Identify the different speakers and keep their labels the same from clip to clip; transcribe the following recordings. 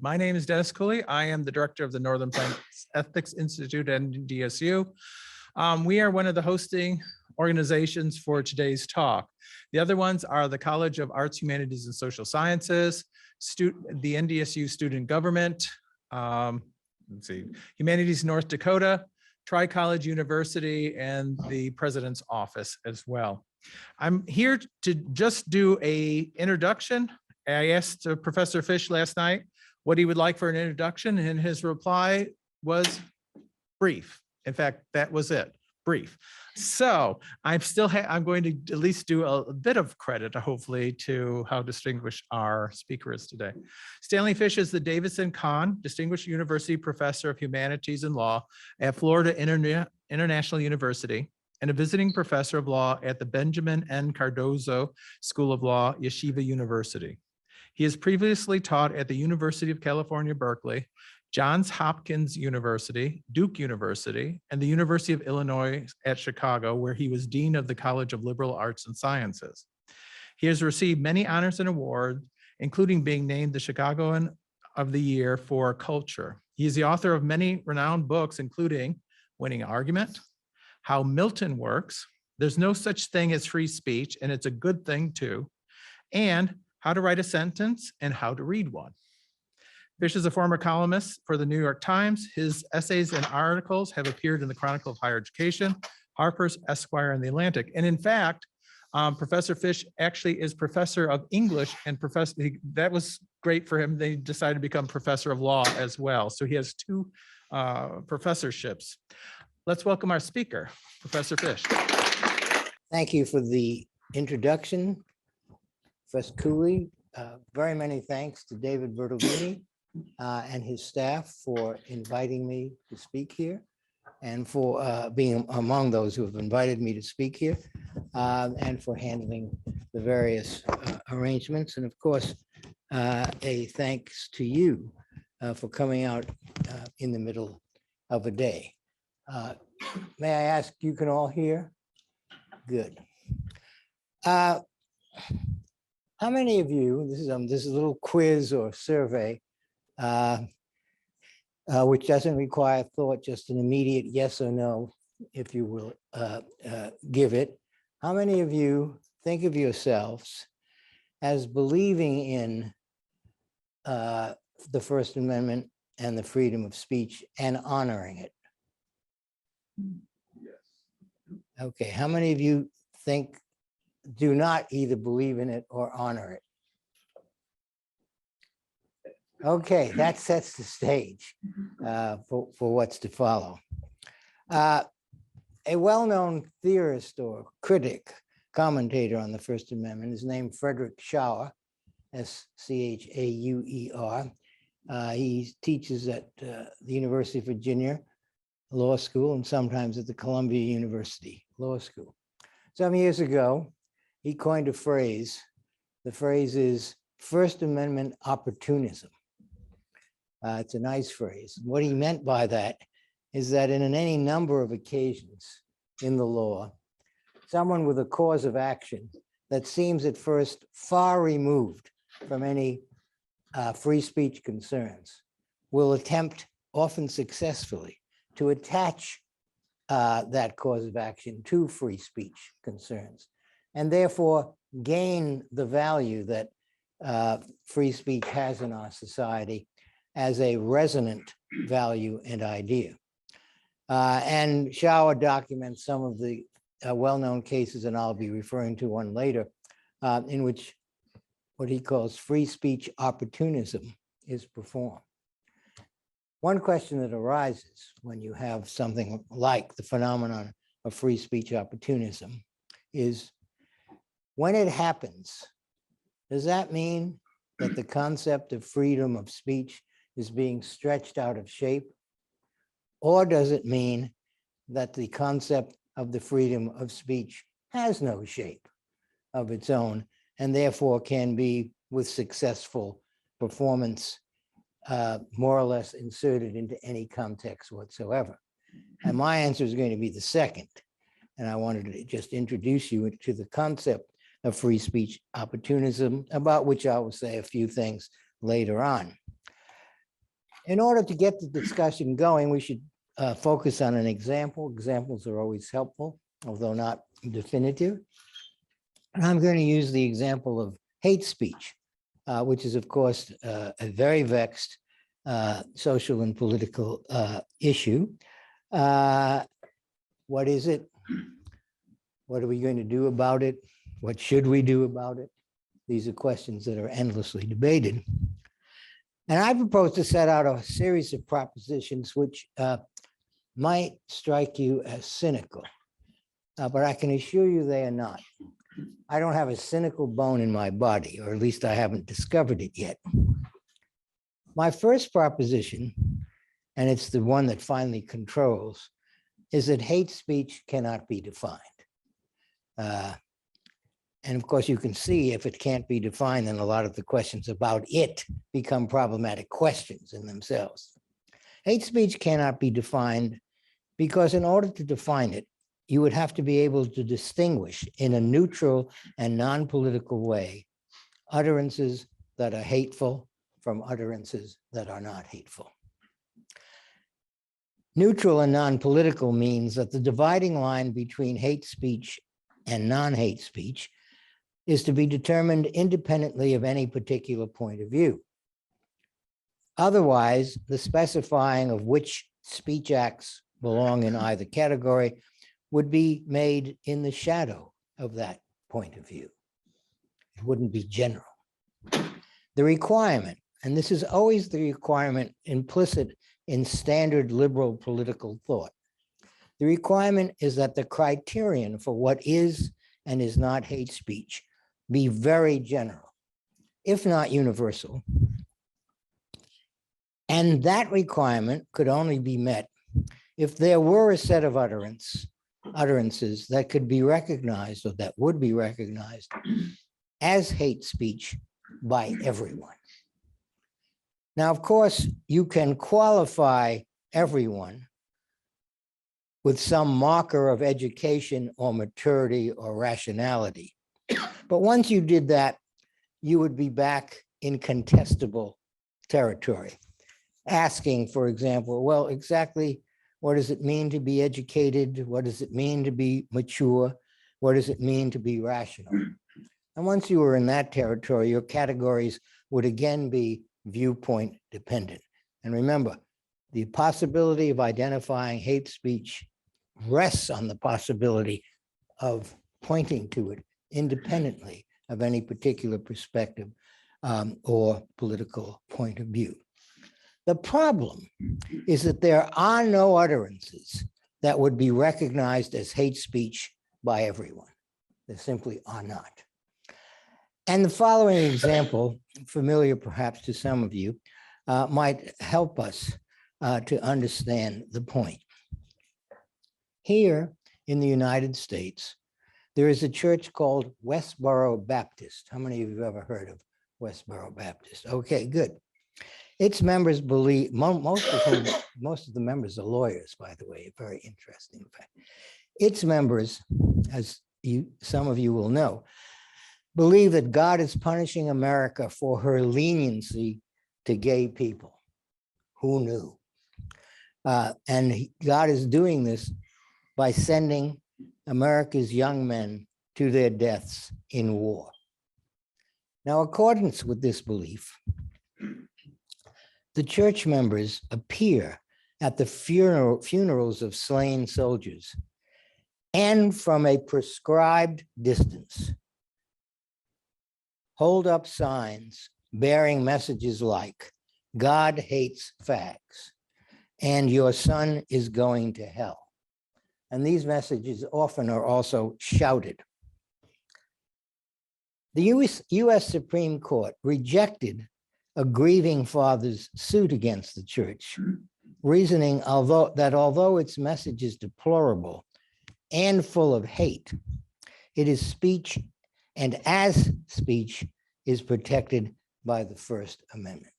Speaker 1: My name is Dennis Cooley. I am the director of the Northern Plains Ethics Institute at DSU. We are one of the hosting organizations for today's talk. The other ones are the College of Arts, Humanities, and Social Sciences, the NDSU Student Government, Humanities North Dakota, Tri-College University, and the President's Office as well. I'm here to just do an introduction. I asked Professor Fish last night what he would like for an introduction, and his reply was brief. In fact, that was it, brief. So I'm going to at least do a bit of credit, hopefully, to how distinguished our speaker is today. Stanley Fish is the Davidson Kahn Distinguished University Professor of Humanities and Law at Florida International University and a visiting professor of law at the Benjamin N. Cardozo School of Law, Yeshiva University. He has previously taught at the University of California, Berkeley, Johns Hopkins University, Duke University, and the University of Illinois at Chicago, where he was Dean of the College of Liberal Arts and Sciences. He has received many honors and awards, including being named the Chicagoan of the Year for Culture. He is the author of many renowned books, including Winning Argument, How Milton Works, There's No Such Thing as Free Speech, and It's a Good Thing Too, and How to Write a Sentence and How to Read One. Fish is a former columnist for the New York Times. His essays and articles have appeared in the Chronicle of Higher Education, Harper's, Esquire, and The Atlantic. And in fact, Professor Fish actually is professor of English, and that was great for him. They decided to become professor of law as well. So he has two professorships. Let's welcome our speaker, Professor Fish.
Speaker 2: Thank you for the introduction, Professor Cooley. Very many thanks to David Bertolini and his staff for inviting me to speak here and for being among those who have invited me to speak here and for handling the various arrangements. And of course, a thanks to you for coming out in the middle of a day. May I ask, you can all hear? Good. How many of you, this is a little quiz or survey, which doesn't require thought, just an immediate yes or no, if you will give it. How many of you think of yourselves as believing in the First Amendment and the freedom of speech and honoring it? Yes. Okay, how many of you do not either believe in it or honor it? Okay, that sets the stage for what's to follow. A well-known theorist or critic, commentator on the First Amendment is named Frederick Schauer, S-C-H-A-U-E-R. He teaches at the University of Virginia Law School and sometimes at the Columbia University Law School. Some years ago, he coined a phrase. The phrase is First Amendment opportunism. It's a nice phrase. What he meant by that is that in any number of occasions in the law, someone with a cause of action that seems at first far removed from any free speech concerns will attempt, often successfully, to attach that cause of action to free speech concerns, and therefore gain the value that free speech has in our society as a resonant value and idea. And Schauer documents some of the well-known cases, and I'll be referring to one later, in which what he calls free speech opportunism is performed. One question that arises when you have something like the phenomenon of free speech opportunism is, when it happens, does that mean that the concept of freedom of speech is being stretched out of shape? Or does it mean that the concept of the freedom of speech has no shape of its own and therefore can be, with successful performance, more or less inserted into any context whatsoever? And my answer is going to be the second. And I wanted to just introduce you to the concept of free speech opportunism, about which I will say a few things later on. In order to get the discussion going, we should focus on an example. Examples are always helpful, although not definitive. And I'm going to use the example of hate speech, which is, of course, a very vexed social and political issue. What is it? What are we going to do about it? What should we do about it? These are questions that are endlessly debated. And I propose to set out a series of propositions which might strike you as cynical, but I can assure you they are not. I don't have a cynical bone in my body, or at least I haven't discovered it yet. My first proposition, and it's the one that finally controls, is that hate speech cannot be defined. And of course, you can see if it can't be defined, then a lot of the questions about it become problematic questions in themselves. Hate speech cannot be defined because in order to define it, you would have to be able to distinguish in a neutral and non-political way utterances that are hateful from utterances that are not hateful. Neutral and non-political means that the dividing line between hate speech and non-hate speech is to be determined independently of any particular point of view. Otherwise, the specifying of which speech acts belong in either category would be made in the shadow of that point of view. It wouldn't be general. The requirement, and this is always the requirement implicit in standard liberal political thought, the requirement is that the criterion for what is and is not hate speech be very general, if not universal. And that requirement could only be met if there were a set of utterances that could be recognized, or that would be recognized as hate speech by everyone. Now, of course, you can qualify everyone with some marker of education or maturity or rationality. But once you did that, you would be back in contestable territory, asking, for example, well, exactly what does it mean to be educated? What does it mean to be mature? What does it mean to be rational? And once you were in that territory, your categories would again be viewpoint dependent. And remember, the possibility of identifying hate speech rests on the possibility of pointing to it independently of any particular perspective or political point of view. The problem is that there are no utterances that would be recognized as hate speech by everyone. There simply are not. And the following example, familiar perhaps to some of you, might help us to understand the point. Here in the United States, there is a church called Westboro Baptist. How many of you have ever heard of Westboro Baptist? Okay, good. Its members believe, most of the members are lawyers, by the way, a very interesting fact. Its members, as some of you will know, believe that God is punishing America for her leniency to gay people. Who knew? And God is doing this by sending America's young men to their deaths in war. Now, in accordance with this belief, the church members appear at the funerals of slain soldiers and from a prescribed distance hold up signs bearing messages like, God hates fags, and your son is going to hell. And these messages often are also shouted. The US Supreme Court rejected a grieving father's suit against the church, reasoning that although its message is deplorable and full of hate, it is speech, and as speech is protected by the First Amendment.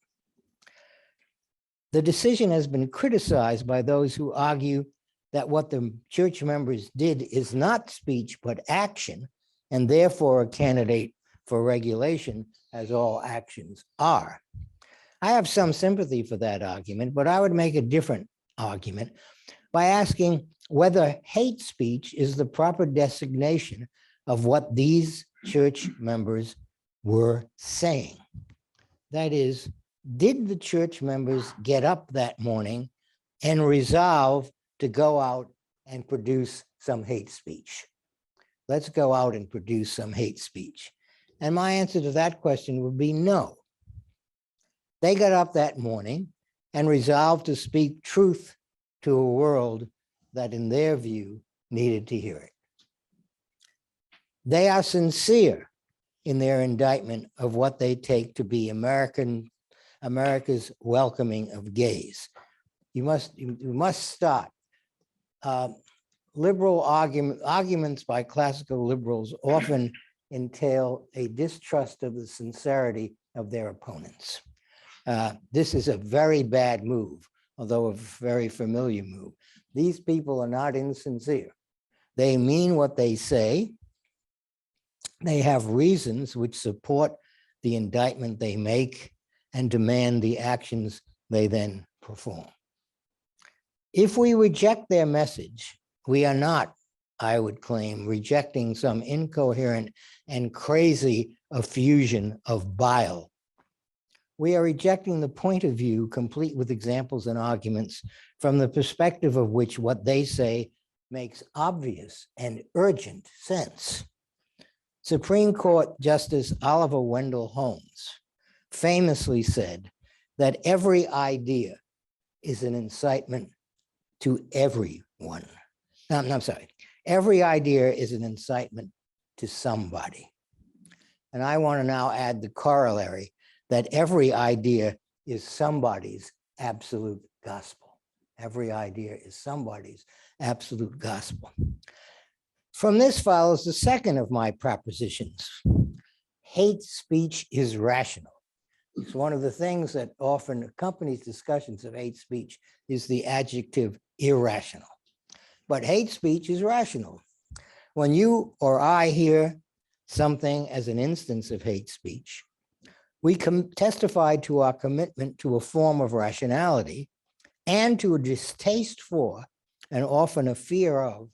Speaker 2: The decision has been criticized by those who argue that what the church members did is not speech, but action, and therefore a candidate for regulation, as all actions are. I have some sympathy for that argument, but I would make a different argument by asking whether hate speech is the proper designation of what these church members were saying. That is, did the church members get up that morning and resolve to go out and produce some hate speech? Let's go out and produce some hate speech. And my answer to that question would be no. They got up that morning and resolved to speak truth to a world that, in their view, needed to hear it. They are sincere in their indictment of what they take to be America's welcoming of gays. You must start. Liberal arguments by classical liberals often entail a distrust of the sincerity of their opponents. This is a very bad move, although a very familiar move. These people are not insincere. They mean what they say. They have reasons which support the indictment they make and demand the actions they then perform. If we reject their message, we are not, I would claim, rejecting some incoherent and crazy effusion of bile. We are rejecting the point of view, complete with examples and arguments, from the perspective of which what they say makes obvious and urgent sense. Supreme Court Justice Oliver Wendell Holmes famously said that every idea is an incitement to everyone. I'm sorry, every idea is an incitement to somebody. And I want to now add the corollary that every idea is somebody's absolute gospel. Every idea is somebody's absolute gospel. From this follows the second of my propositions. Hate speech is rational. It's one of the things that often accompanies discussions of hate speech is the adjective irrational. But hate speech is rational. When you or I hear something as an instance of hate speech, we testify to our commitment to a form of rationality and to a distaste for, and often a fear of,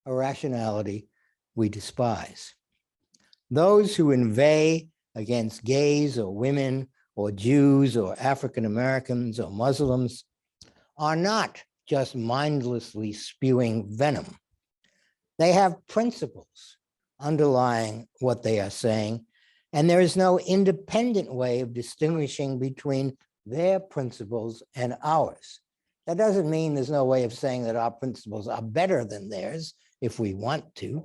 Speaker 2: a rationality we despise. Those who inveigh against gays or women or Jews or African Americans or Muslims are not just mindlessly spewing venom. They have principles underlying what they are saying, and there is no independent way of distinguishing between their principles and ours. That doesn't mean there's no way of saying that our principles are better than theirs if we want to,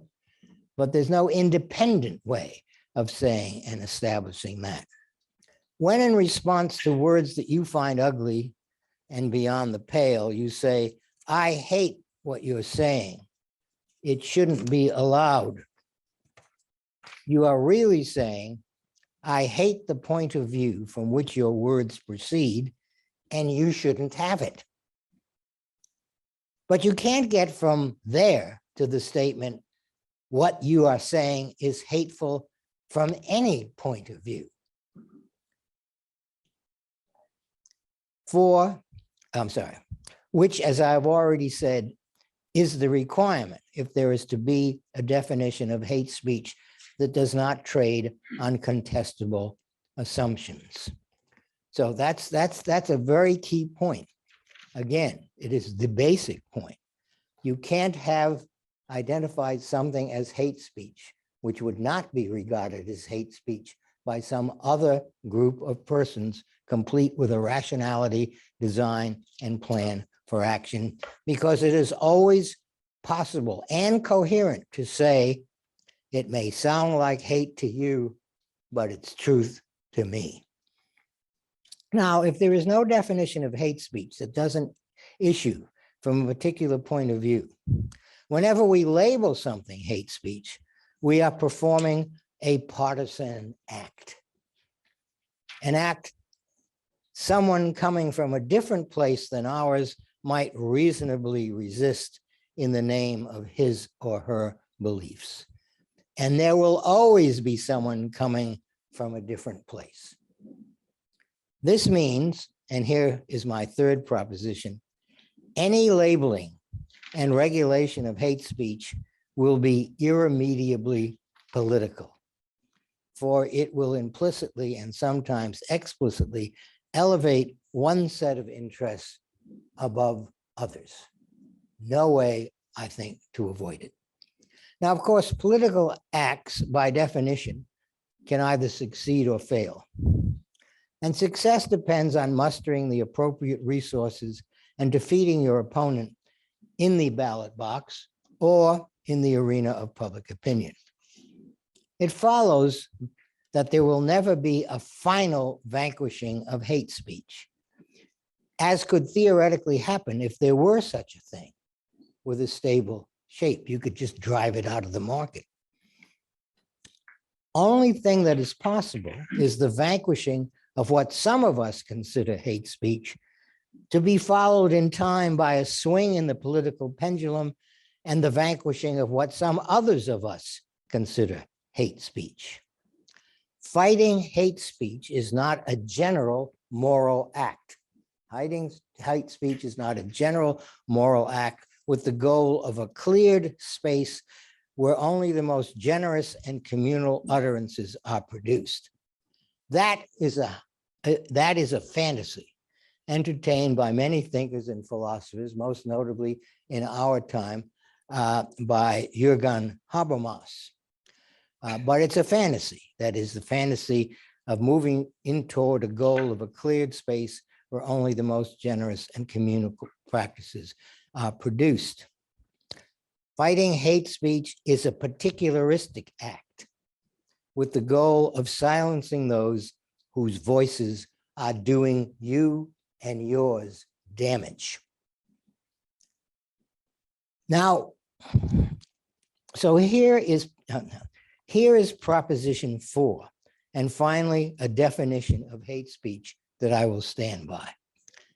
Speaker 2: but there's no independent way of saying and establishing that. When in response to words that you find ugly and beyond the pale, you say, I hate what you're saying, it shouldn't be allowed. You are really saying, I hate the point of view from which your words proceed, and you shouldn't have it. But you can't get from there to the statement, what you are saying is hateful from any point of view. Which, as I've already said, is the requirement if there is to be a definition of hate speech that does not trade on contestable assumptions. So that's a very key point. Again, it is the basic point. You can't have identified something as hate speech, which would not be regarded as hate speech by some other group of persons, complete with a rationality, design, and plan for action, because it is always possible and coherent to say, it may sound like hate to you, but it's truth to me. Now, if there is no definition of hate speech that doesn't issue from a particular point of view, whenever we label something hate speech, we are performing a partisan act. An act someone coming from a different place than ours might reasonably resist in the name of his or her beliefs. And there will always be someone coming from a different place. This means, and here is my third proposition, any labeling and regulation of hate speech will be irremediably political, for it will implicitly and sometimes explicitly elevate one set of interests above others. No way, I think, to avoid it. Now, of course, political acts, by definition, can either succeed or fail. And success depends on mustering the appropriate resources and defeating your opponent in the ballot box or in the arena of public opinion. It follows that there will never be a final vanquishing of hate speech, as could theoretically happen if there were such a thing with a stable shape. You could just drive it out of the market. Only thing that is possible is the vanquishing of what some of us consider hate speech, to be followed in time by a swing in the political pendulum and the vanquishing of what some others of us consider hate speech. Fighting hate speech is not a general moral act. Fighting hate speech is not a general moral act with the goal of a cleared space where only the most generous and communal utterances are produced. That is a fantasy entertained by many thinkers and philosophers, most notably in our time by Jürgen Habermas. But it's a fantasy. That is the fantasy of moving in toward a goal of a cleared space where only the most generous and communal practices are produced. Fighting hate speech is a particularistic act with the goal of silencing those whose voices are doing you and yours damage. Now, so here is proposition 4, and finally, a definition of hate speech that I will stand by.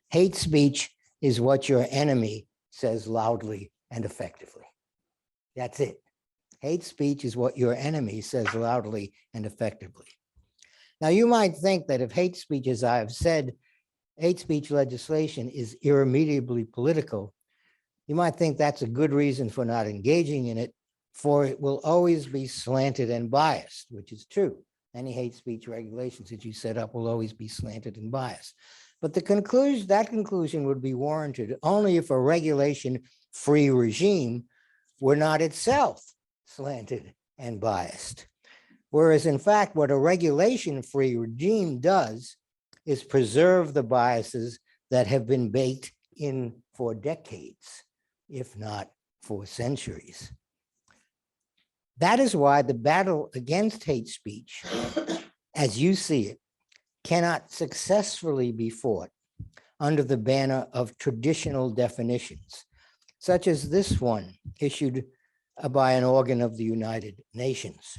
Speaker 2: Hate speech is what your enemy says loudly and effectively. That's it. Hate speech is what your enemy says loudly and effectively. Now, you might think that if hate speech, as I have said, hate speech legislation is irremediably political, you might think that's a good reason for not engaging in it, for it will always be slanted and biased, which is true. Any hate speech regulations that you set up will always be slanted and biased. But that conclusion would be warranted only if a regulation-free regime were not itself slanted and biased. Whereas in fact, what a regulation-free regime does is preserve the biases that have been baked in for decades, if not for centuries. That is why the battle against hate speech, as you see it, cannot successfully be fought under the banner of traditional definitions, such as this one issued by an organ of the United Nations.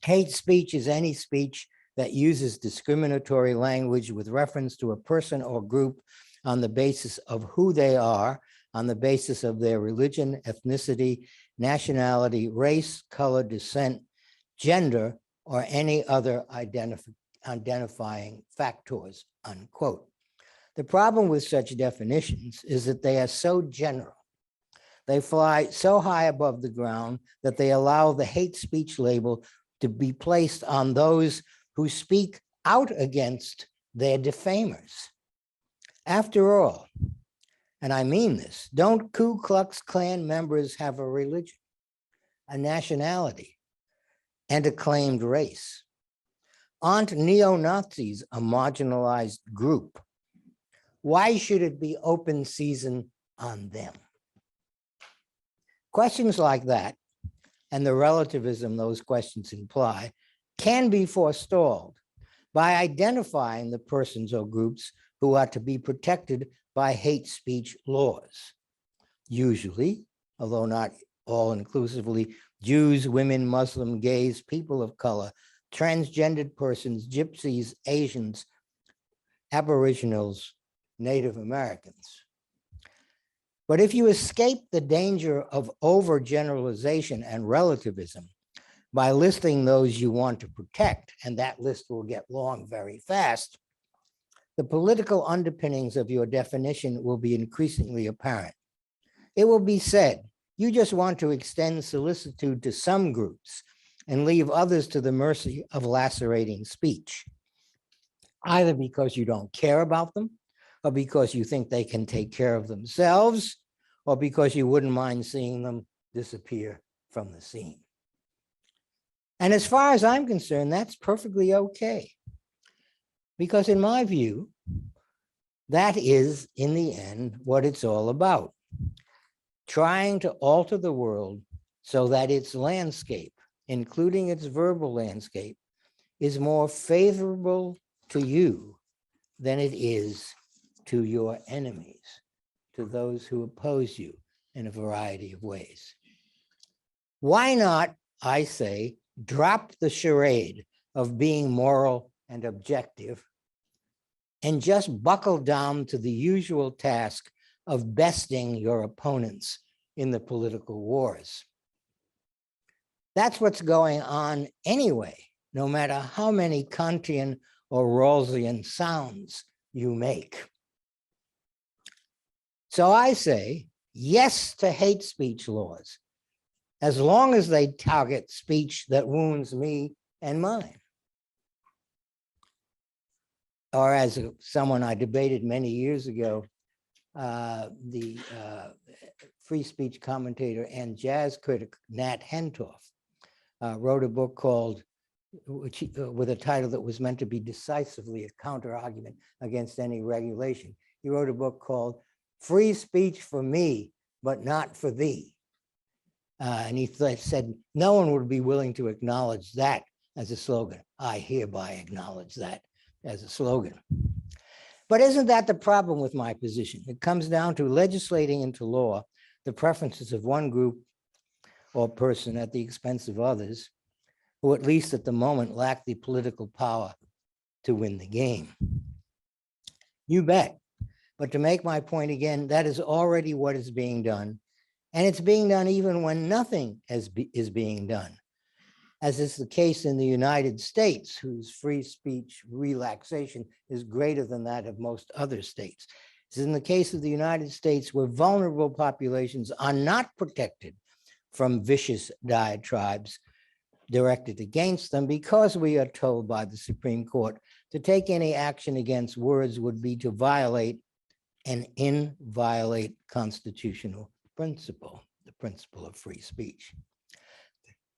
Speaker 2: Hate speech is any speech that uses discriminatory language with reference to a person or group on the basis of who they are, on the basis of their religion, ethnicity, nationality, race, color, descent, gender, or any other identifying factors, unquote. The problem with such definitions is that they are so general. They fly so high above the ground that they allow the hate speech label to be placed on those who speak out against their defamers. After all, and I mean this, don't Ku Klux Klan members have a religion, a nationality, and a claimed race? Aren't neo-Nazis a marginalized group? Why should it be open season on them? Questions like that, and the relativism those questions imply, can be forestalled by identifying the persons or groups who are to be protected by hate speech laws. Usually, although not all inclusively, Jews, women, Muslim, gays, people of color, transgendered persons, gypsies, Asians, Aboriginals, Native Americans. But if you escape the danger of overgeneralization and relativism by listing those you want to protect, and that list will get long very fast, the political underpinnings of your definition will be increasingly apparent. It will be said, you just want to extend solicitude to some groups and leave others to the mercy of lacerating speech, either because you don't care about them, or because you think they can take care of themselves, or because you wouldn't mind seeing them disappear from the scene. And as far as I'm concerned, that's perfectly okay. Because in my view, that is, in the end, what it's all about. Trying to alter the world so that its landscape, including its verbal landscape, is more favorable to you than it is to your enemies, to those who oppose you in a variety of ways. Why not, I say, drop the charade of being moral and objective and just buckle down to the usual task of besting your opponents in the political wars? That's what's going on anyway, no matter how many Kantian or Rawlsian sounds you make. So I say yes to hate speech laws, as long as they target speech that wounds me and mine. Or as someone I debated many years ago, the free speech commentator and jazz critic Nat Hentoff wrote a book called, with a title that was meant to be decisively a counter-argument against any regulation. He wrote a book called Free Speech for Me, but Not for Thee. And he said, no one would be willing to acknowledge that as a slogan. I hereby acknowledge that as a slogan. But isn't that the problem with my position? It comes down to legislating into law the preferences of one group or person at the expense of others, who at least at the moment lack the political power to win the game. You bet. But to make my point again, that is already what is being done. And it's being done even when nothing is being done, as is the case in the United States, whose free speech relaxation is greater than that of most other states. It's in the case of the United States, where vulnerable populations are not protected from vicious diatribes directed against them, because we are told by the Supreme Court to take any action against words would be to violate an inviolate constitutional principle, the principle of free speech.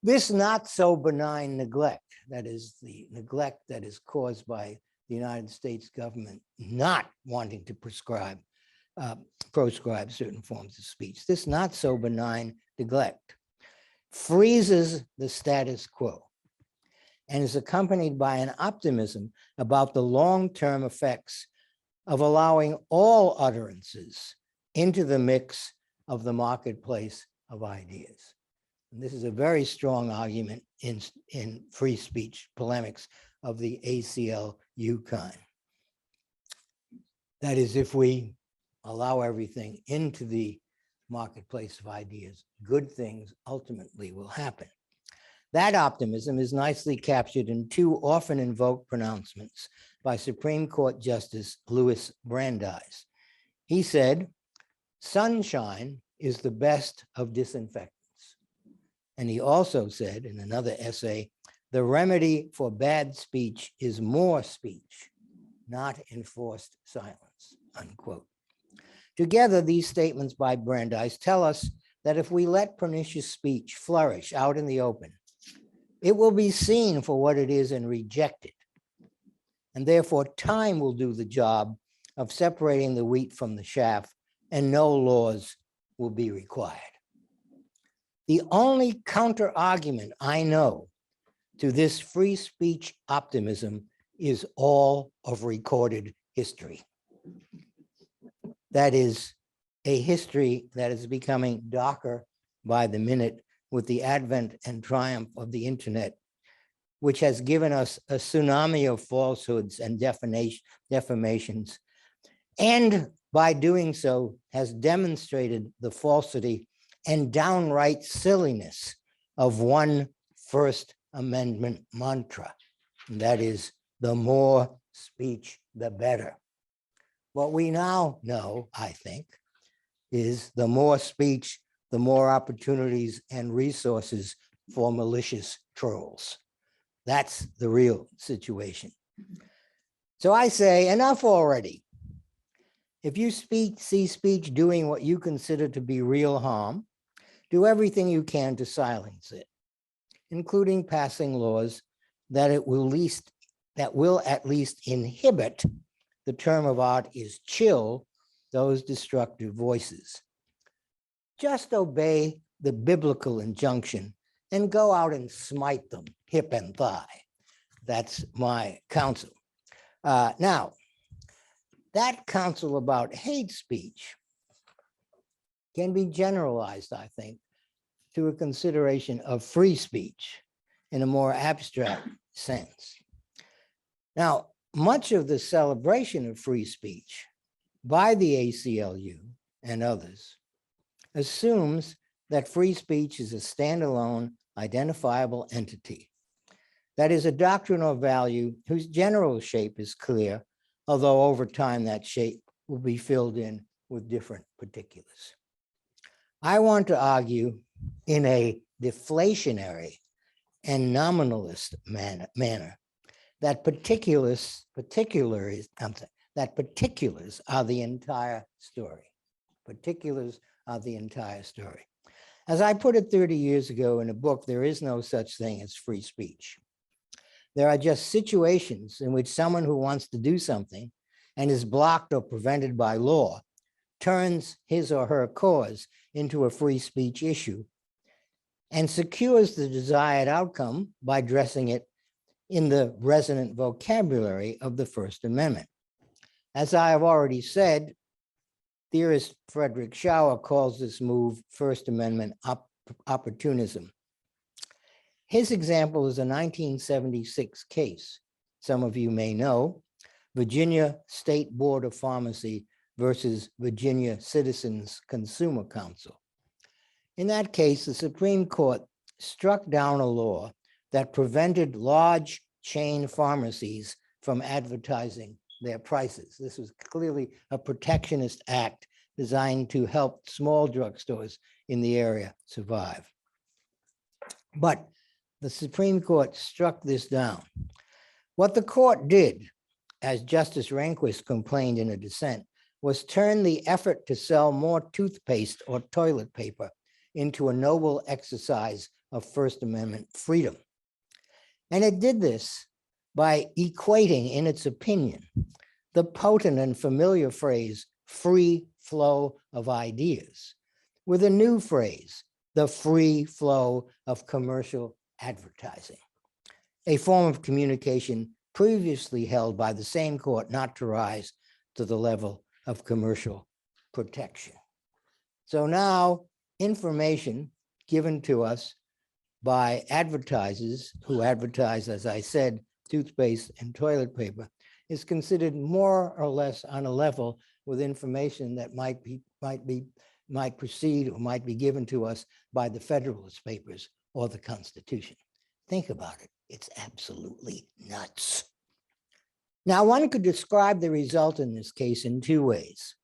Speaker 2: This not so benign neglect, that is the neglect that is caused by the United States government not wanting to proscribe certain forms of speech, this not so benign neglect freezes the status quo and is accompanied by an optimism about the long-term effects of allowing all utterances into the mix of the marketplace of ideas. And this is a very strong argument in free speech polemics of the ACLU kind. That is, if we allow everything into the marketplace of ideas, good things ultimately will happen. That optimism is nicely captured in two often invoked pronouncements by Supreme Court Justice Louis Brandeis. He said, sunshine is the best of disinfectants. And he also said in another essay, the remedy for bad speech is more speech, not enforced silence, unquote. Together, these statements by Brandeis tell us that if we let pernicious speech flourish out in the open, it will be seen for what it is and rejected. And therefore, time will do the job of separating the wheat from the chaff, and no laws will be required. The only counter argument I know to this free speech optimism is all of recorded history. That is a history that is becoming darker by the minute with the advent and triumph of the internet, which has given us a tsunami of falsehoods and defamations, and by doing so has demonstrated the falsity and downright silliness of one First Amendment mantra, and that is, the more speech, the better. What we now know, I think, is the more speech, the more opportunities and resources for malicious trolls. That's the real situation. So I say, enough already. If you see speech doing what you consider to be real harm, do everything you can to silence it, including passing laws that will at least inhibit, the term of art is chill, those destructive voices. Just obey the biblical injunction and go out and smite them hip and thigh. That's my counsel. Now, that counsel about hate speech can be generalized, I think, to a consideration of free speech in a more abstract sense. Now, much of the celebration of free speech by the ACLU and others assumes that free speech is a standalone, identifiable entity. That is a doctrine or value whose general shape is clear, although over time that shape will be filled in with different particulars. I want to argue in a deflationary and nominalist manner that particulars are the entire story. Particulars are the entire story. As I put it 30 years ago in a book, there is no such thing as free speech. There are just situations in which someone who wants to do something and is blocked or prevented by law turns his or her cause into a free speech issue and secures the desired outcome by dressing it in the resonant vocabulary of the First Amendment. As I have already said, theorist Frederick Schauer calls this move First Amendment opportunism. His example is a 1976 case, some of you may know, Virginia State Board of Pharmacy versus Virginia Citizens Consumer Council. In that case, the Supreme Court struck down a law that prevented large chain pharmacies from advertising their prices. This was clearly a protectionist act designed to help small drugstores in the area survive. But the Supreme Court struck this down. What the court did, as Justice Rehnquist complained in a dissent, was turn the effort to sell more toothpaste or toilet paper into a noble exercise of First Amendment freedom. And it did this by equating, in its opinion, the potent and familiar phrase, free flow of ideas, with a new phrase, the free flow of commercial advertising, a form of communication previously held by the same court not to rise to the level of commercial protection. So now information given to us by advertisers who advertise, as I said, toothpaste and toilet paper is considered more or less on a level with information that might proceed or might be given to us by the Federalist Papers or the Constitution. Think about it. It's absolutely nuts. Now, one could describe the result in this case in two ways.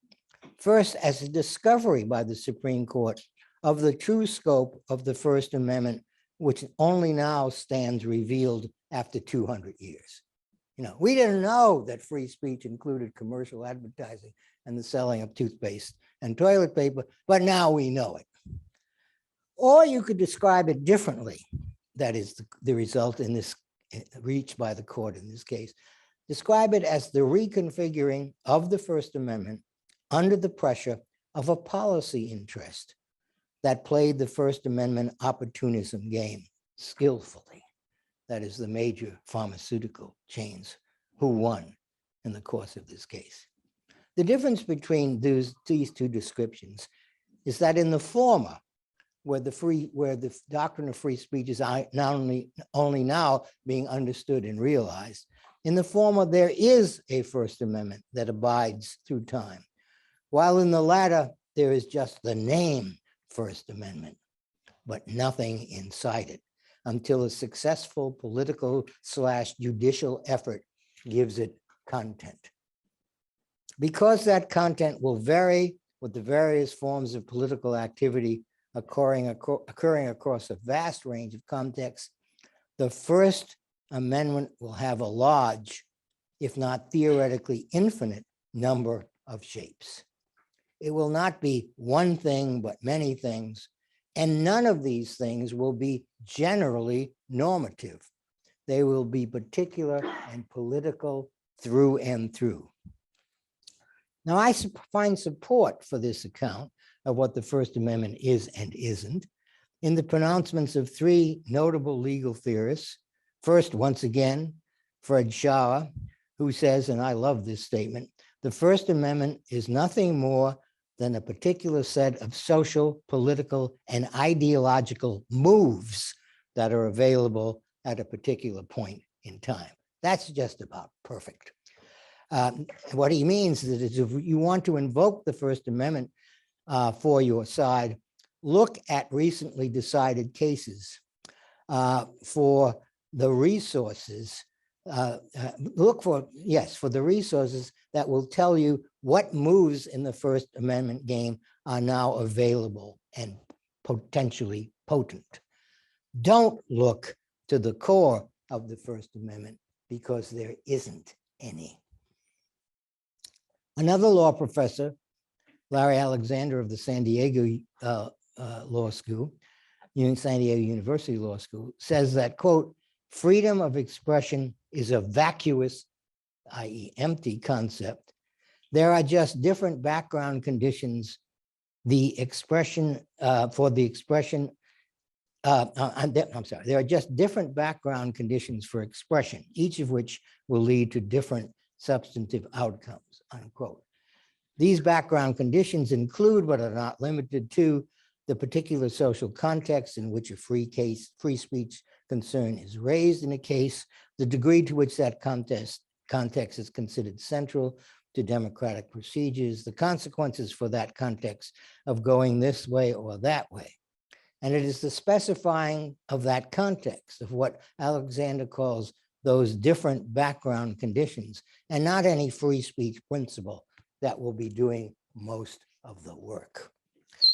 Speaker 2: First, as a discovery by the Supreme Court of the true scope of the First Amendment, which only now stands revealed after 200 years. You know, we didn't know that free speech included commercial advertising and the selling of toothpaste and toilet paper, but now we know it. Or you could describe it differently. That is the result in this reached by the court in this case. Describe it as the reconfiguring of the First Amendment under the pressure of a policy interest that played the First Amendment opportunism game skillfully. That is the major pharmaceutical chains who won in the course of this case. The difference between these two descriptions is that in the former, where the doctrine of free speech is only now being understood and realized, in the former, there is a First Amendment that abides through time, while in the latter, there is just the name First Amendment, but nothing inside it until a successful political/judicial effort gives it content. Because that content will vary with the various forms of political activity occurring across a vast range of contexts, the First Amendment will have a large, if not theoretically infinite, number of shapes. It will not be one thing, but many things, and none of these things will be generally normative. They will be particular and political through and through. Now, I find support for this account of what the First Amendment is and isn't in the pronouncements of three notable legal theorists. First, once again, Fred Schauer, who says, and I love this statement, the First Amendment is nothing more than a particular set of social, political, and ideological moves that are available at a particular point in time. That's just about perfect. What he means is that if you want to invoke the First Amendment for your side, look at recently decided cases for the resources. Look for the resources that will tell you what moves in the First Amendment game are now available and potentially potent. Don't look to the core of the First Amendment because there isn't any. Another law professor, Larry Alexander of the San Diego Law School, San Diego University Law School, says that, quote, freedom of expression is a vacuous, i.e. empty concept. There are just different background conditions there are just different background conditions for expression, each of which will lead to different substantive outcomes, unquote. These background conditions include, but are not limited to, the particular social context in which a free speech concern is raised in a case, the degree to which that context is considered central to democratic procedures, the consequences for that context of going this way or that way. And it is the specifying of that context, of what Alexander calls those different background conditions, and not any free speech principle, that will be doing most of the work.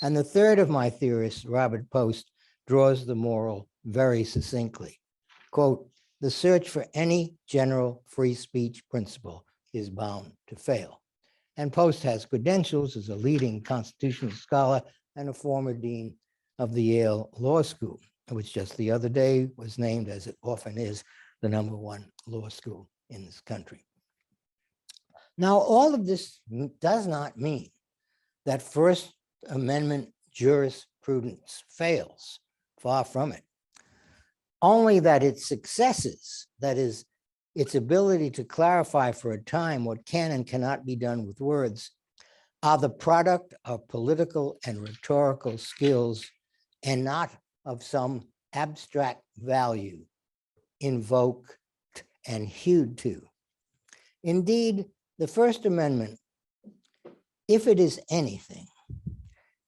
Speaker 2: And the third of my theorists, Robert Post, draws the moral very succinctly. Quote, the search for any general free speech principle is bound to fail. And Post has credentials as a leading constitutional scholar and a former dean of the Yale Law School, which just the other day was named, as it often is, the #1 law school in this country. Now, all of this does not mean that First Amendment jurisprudence fails, far from it. Only that its successes, that is, its ability to clarify for a time what can and cannot be done with words, are the product of political and rhetorical skills and not of some abstract value invoked and hewed to. Indeed, the First Amendment, if it is anything,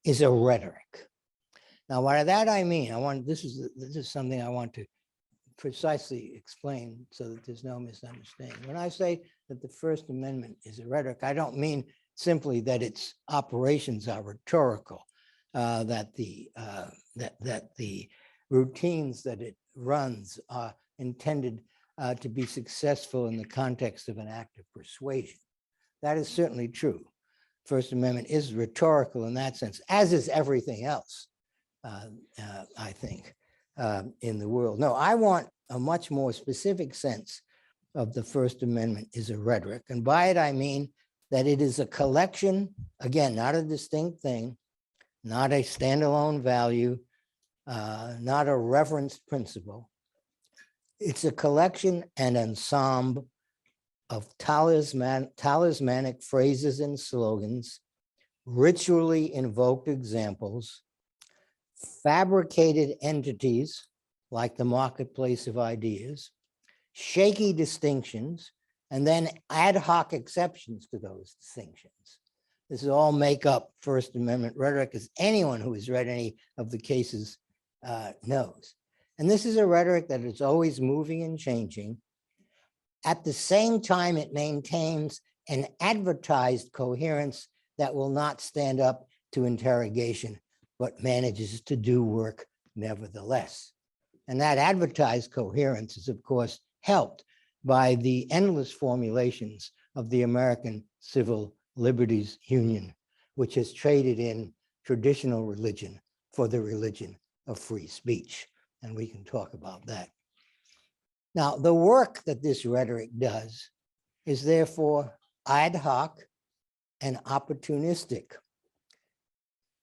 Speaker 2: is a rhetoric. Now, by that I mean, this is something I want to precisely explain so that there's no misunderstanding. When I say that the First Amendment is a rhetoric, I don't mean simply that its operations are rhetorical, that the routines that it runs are intended to be successful in the context of an act of persuasion. That is certainly true. First Amendment is rhetorical in that sense, as is everything else, I think, in the world. No, I want a much more specific sense of the First Amendment is a rhetoric. And by it, I mean that it is a collection, again, not a distinct thing, not a standalone value, not a referenced principle. It's a collection and ensemble of talismanic phrases and slogans, ritually invoked examples, fabricated entities like the marketplace of ideas, shaky distinctions, and then ad hoc exceptions to those distinctions. This is all make up First Amendment rhetoric, as anyone who has read any of the cases knows. And this is a rhetoric that is always moving and changing. At the same time, it maintains an advertised coherence that will not stand up to interrogation, but manages to do work nevertheless. And that advertised coherence is, of course, helped by the endless formulations of the American Civil Liberties Union, which has traded in traditional religion for the religion of free speech. And we can talk about that. Now, the work that this rhetoric does is therefore ad hoc and opportunistic.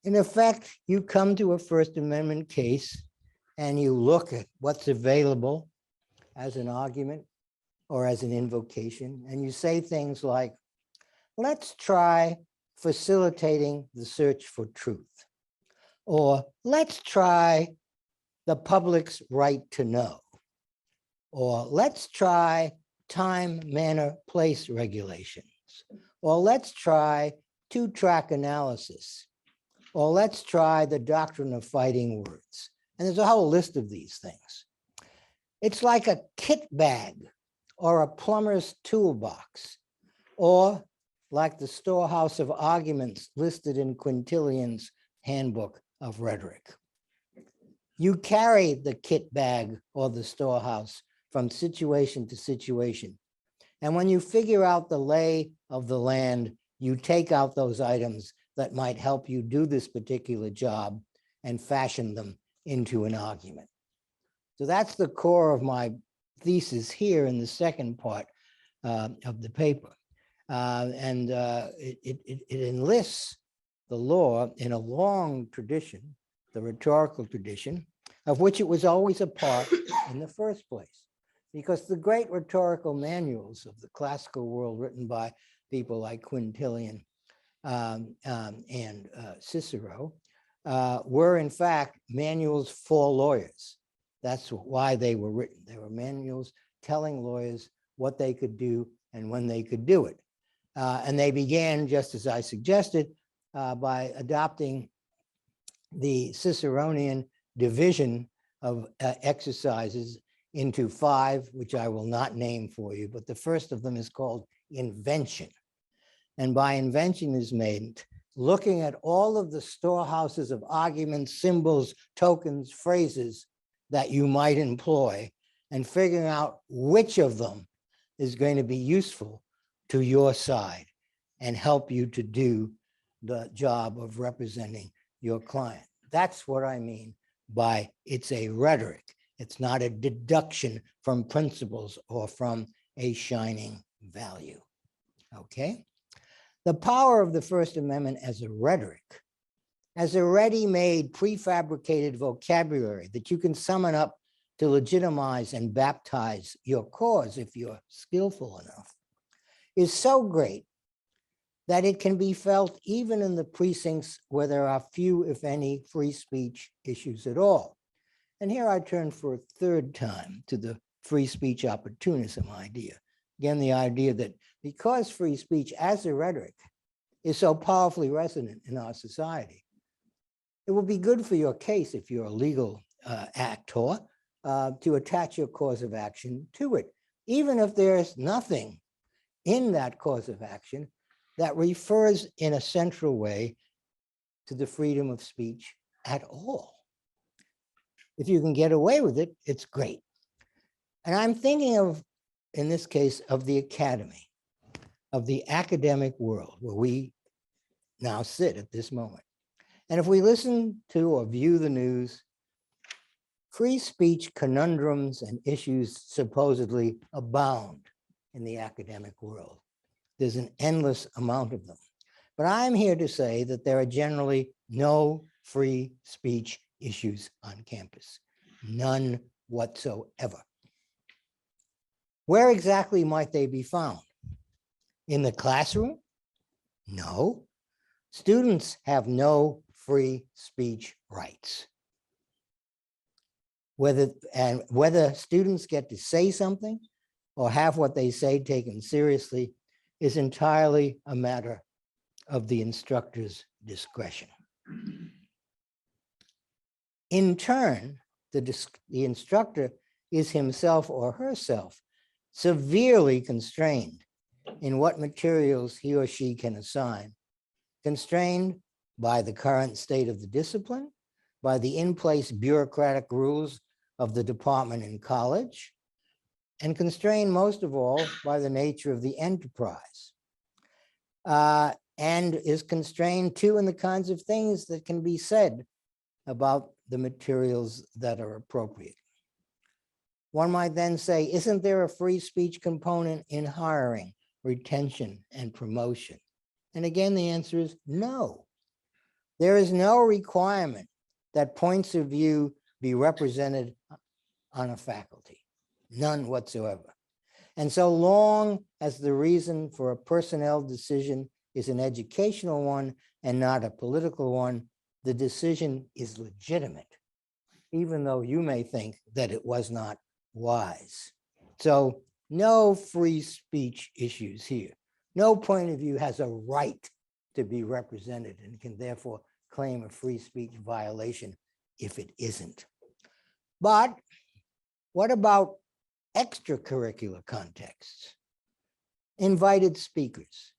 Speaker 2: In effect, you come to a First Amendment case and you look at what's available as an argument or as an invocation, and you say things like, let's try facilitating the search for truth, or let's try the public's right to know, or let's try time, manner, place regulations, or let's try two-track analysis, or let's try the doctrine of fighting words. And there's a whole list of these things. It's like a kit bag or a plumber's toolbox, or like the storehouse of arguments listed in Quintilian's Handbook of Rhetoric. You carry the kit bag or the storehouse from situation to situation. And when you figure out the lay of the land, you take out those items that might help you do this particular job and fashion them into an argument. So that's the core of my thesis here in the second part of the paper. It enlists the law in a long tradition, the rhetorical tradition, of which it was always a part in the first place. Because the great rhetorical manuals of the classical world written by people like Quintilian and Cicero were in fact manuals for lawyers. That's why they were written. They were manuals telling lawyers what they could do and when they could do it. And they began, just as I suggested, by adopting the Ciceronian division of exercises into 5, which I will not name for you, but the first of them is called invention. And by invention is meant looking at all of the storehouses of arguments, symbols, tokens, phrases that you might employ and figuring out which of them is going to be useful to your side and help you to do the job of representing your client. That's what I mean by it's a rhetoric. It's not a deduction from principles or from a shining value. Okay? The power of the First Amendment as a rhetoric, as a ready-made, prefabricated vocabulary that you can summon up to legitimize and baptize your cause if you're skillful enough, is so great that it can be felt even in the precincts where there are few, if any, free speech issues at all. And here I turn for a third time to the free speech opportunism idea. Again, the idea that because free speech as a rhetoric is so powerfully resonant in our society, it will be good for your case if you're a legal actor to attach your cause of action to it, even if there's nothing in that cause of action that refers in a central way to the freedom of speech at all. If you can get away with it, it's great. And I'm thinking of, in this case, of the academy, of the academic world where we now sit at this moment. And if we listen to or view the news, free speech conundrums and issues supposedly abound in the academic world. There's an endless amount of them. But I'm here to say that there are generally no free speech issues on campus, none whatsoever. Where exactly might they be found? In the classroom? No. Students have no free speech rights. Whether students get to say something or have what they say taken seriously is entirely a matter of the instructor's discretion. In turn, the instructor is himself or herself severely constrained in what materials he or she can assign, constrained by the current state of the discipline, by the in-place bureaucratic rules of the department in college, and constrained most of all by the nature of the enterprise. And is constrained too in the kinds of things that can be said about the materials that are appropriate. One might then say, isn't there a free speech component in hiring, retention, and promotion? And again, the answer is no. There is no requirement that points of view be represented on a faculty, none whatsoever. And so long as the reason for a personnel decision is an educational one and not a political one, the decision is legitimate, even though you may think that it was not wise. So no free speech issues here. No point of view has a right to be represented and can therefore claim a free speech violation if it isn't. But what about extracurricular contexts? Invited speakers,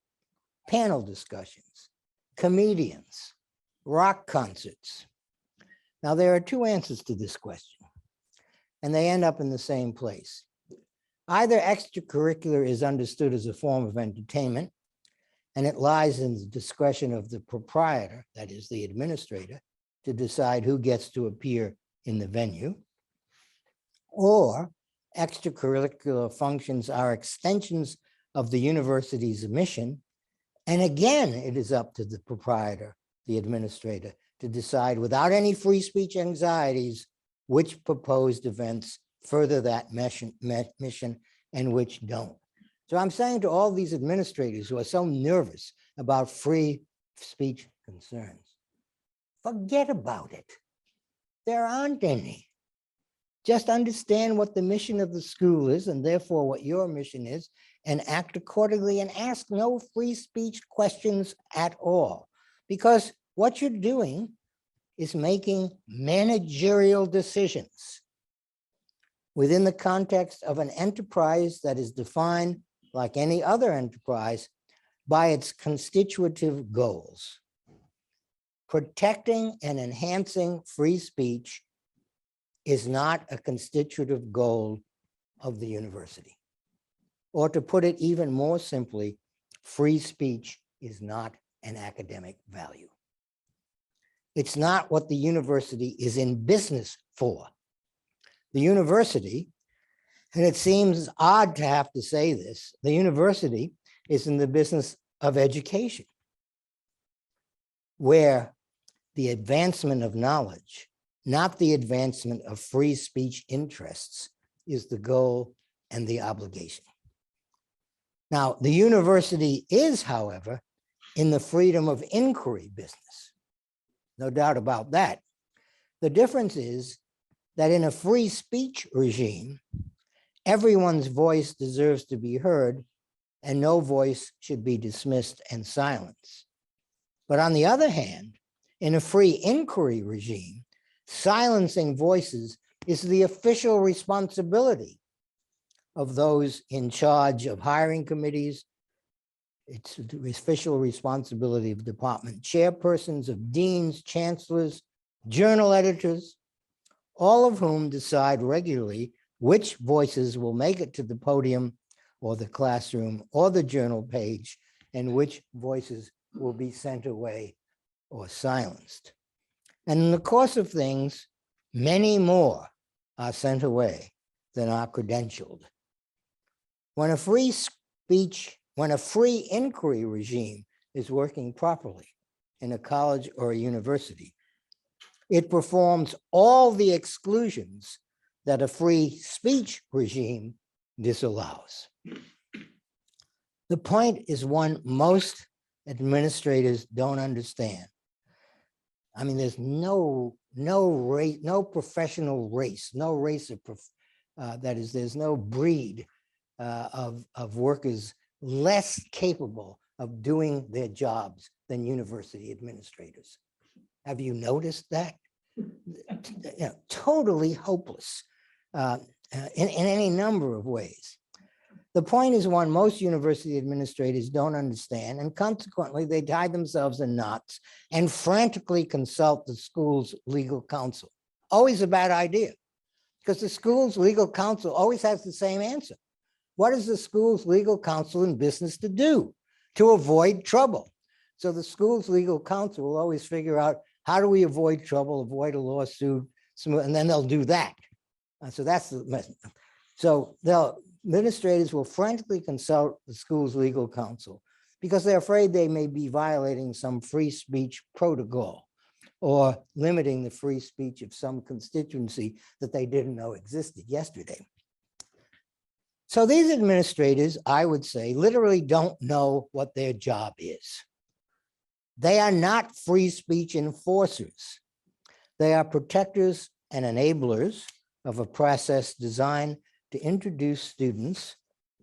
Speaker 2: panel discussions, comedians, rock concerts. Now, there are two answers to this question, and they end up in the same place. Either extracurricular is understood as a form of entertainment, and it lies in the discretion of the proprietor, that is the administrator, to decide who gets to appear in the venue, or extracurricular functions are extensions of the university's mission, and again, it is up to the proprietor, the administrator, to decide without any free speech anxieties which proposed events further that mission and which don't. So I'm saying to all these administrators who are so nervous about free speech concerns, forget about it. There aren't any. Just understand what the mission of the school is and therefore what your mission is, and act accordingly and ask no free speech questions at all. Because what you're doing is making managerial decisions within the context of an enterprise that is defined, like any other enterprise, by its constitutive goals. Protecting and enhancing free speech is not a constitutive goal of the university. Or to put it even more simply, free speech is not an academic value. It's not what the university is in business for. The university, and it seems odd to have to say this, the university is in the business of education, where the advancement of knowledge, not the advancement of free speech interests, is the goal and the obligation. Now, the university is, however, in the freedom of inquiry business. No doubt about that. The difference is that in a free speech regime, everyone's voice deserves to be heard and no voice should be dismissed and silenced. But on the other hand, in a free inquiry regime, silencing voices is the official responsibility of those in charge of hiring committees. It's the official responsibility of department chairpersons, of deans, chancellors, journal editors, all of whom decide regularly which voices will make it to the podium or the classroom or the journal page, and which voices will be sent away or silenced. And in the course of things, many more are sent away than are credentialed. When a free inquiry regime is working properly in a college or a university, it performs all the exclusions that a free speech regime disallows. The point is one most administrators don't understand. I mean, there's no race, no professional race, no race of, that is, there's no breed of workers less capable of doing their jobs than university administrators. Have you noticed that? Totally hopeless in any number of ways. The point is one most university administrators don't understand, and consequently, they tie themselves in knots and frantically consult the school's legal counsel. Always a bad idea, because the school's legal counsel always has the same answer. What is the school's legal counsel in business to do? To avoid trouble. So the school's legal counsel will always figure out, how do we avoid trouble, avoid a lawsuit, and then they'll do that. So that's the method. So administrators will frantically consult the school's legal counsel because they're afraid they may be violating some free speech protocol or limiting the free speech of some constituency that they didn't know existed yesterday. So these administrators, I would say, literally don't know what their job is. They are not free speech enforcers. They are protectors and enablers of a process designed to introduce students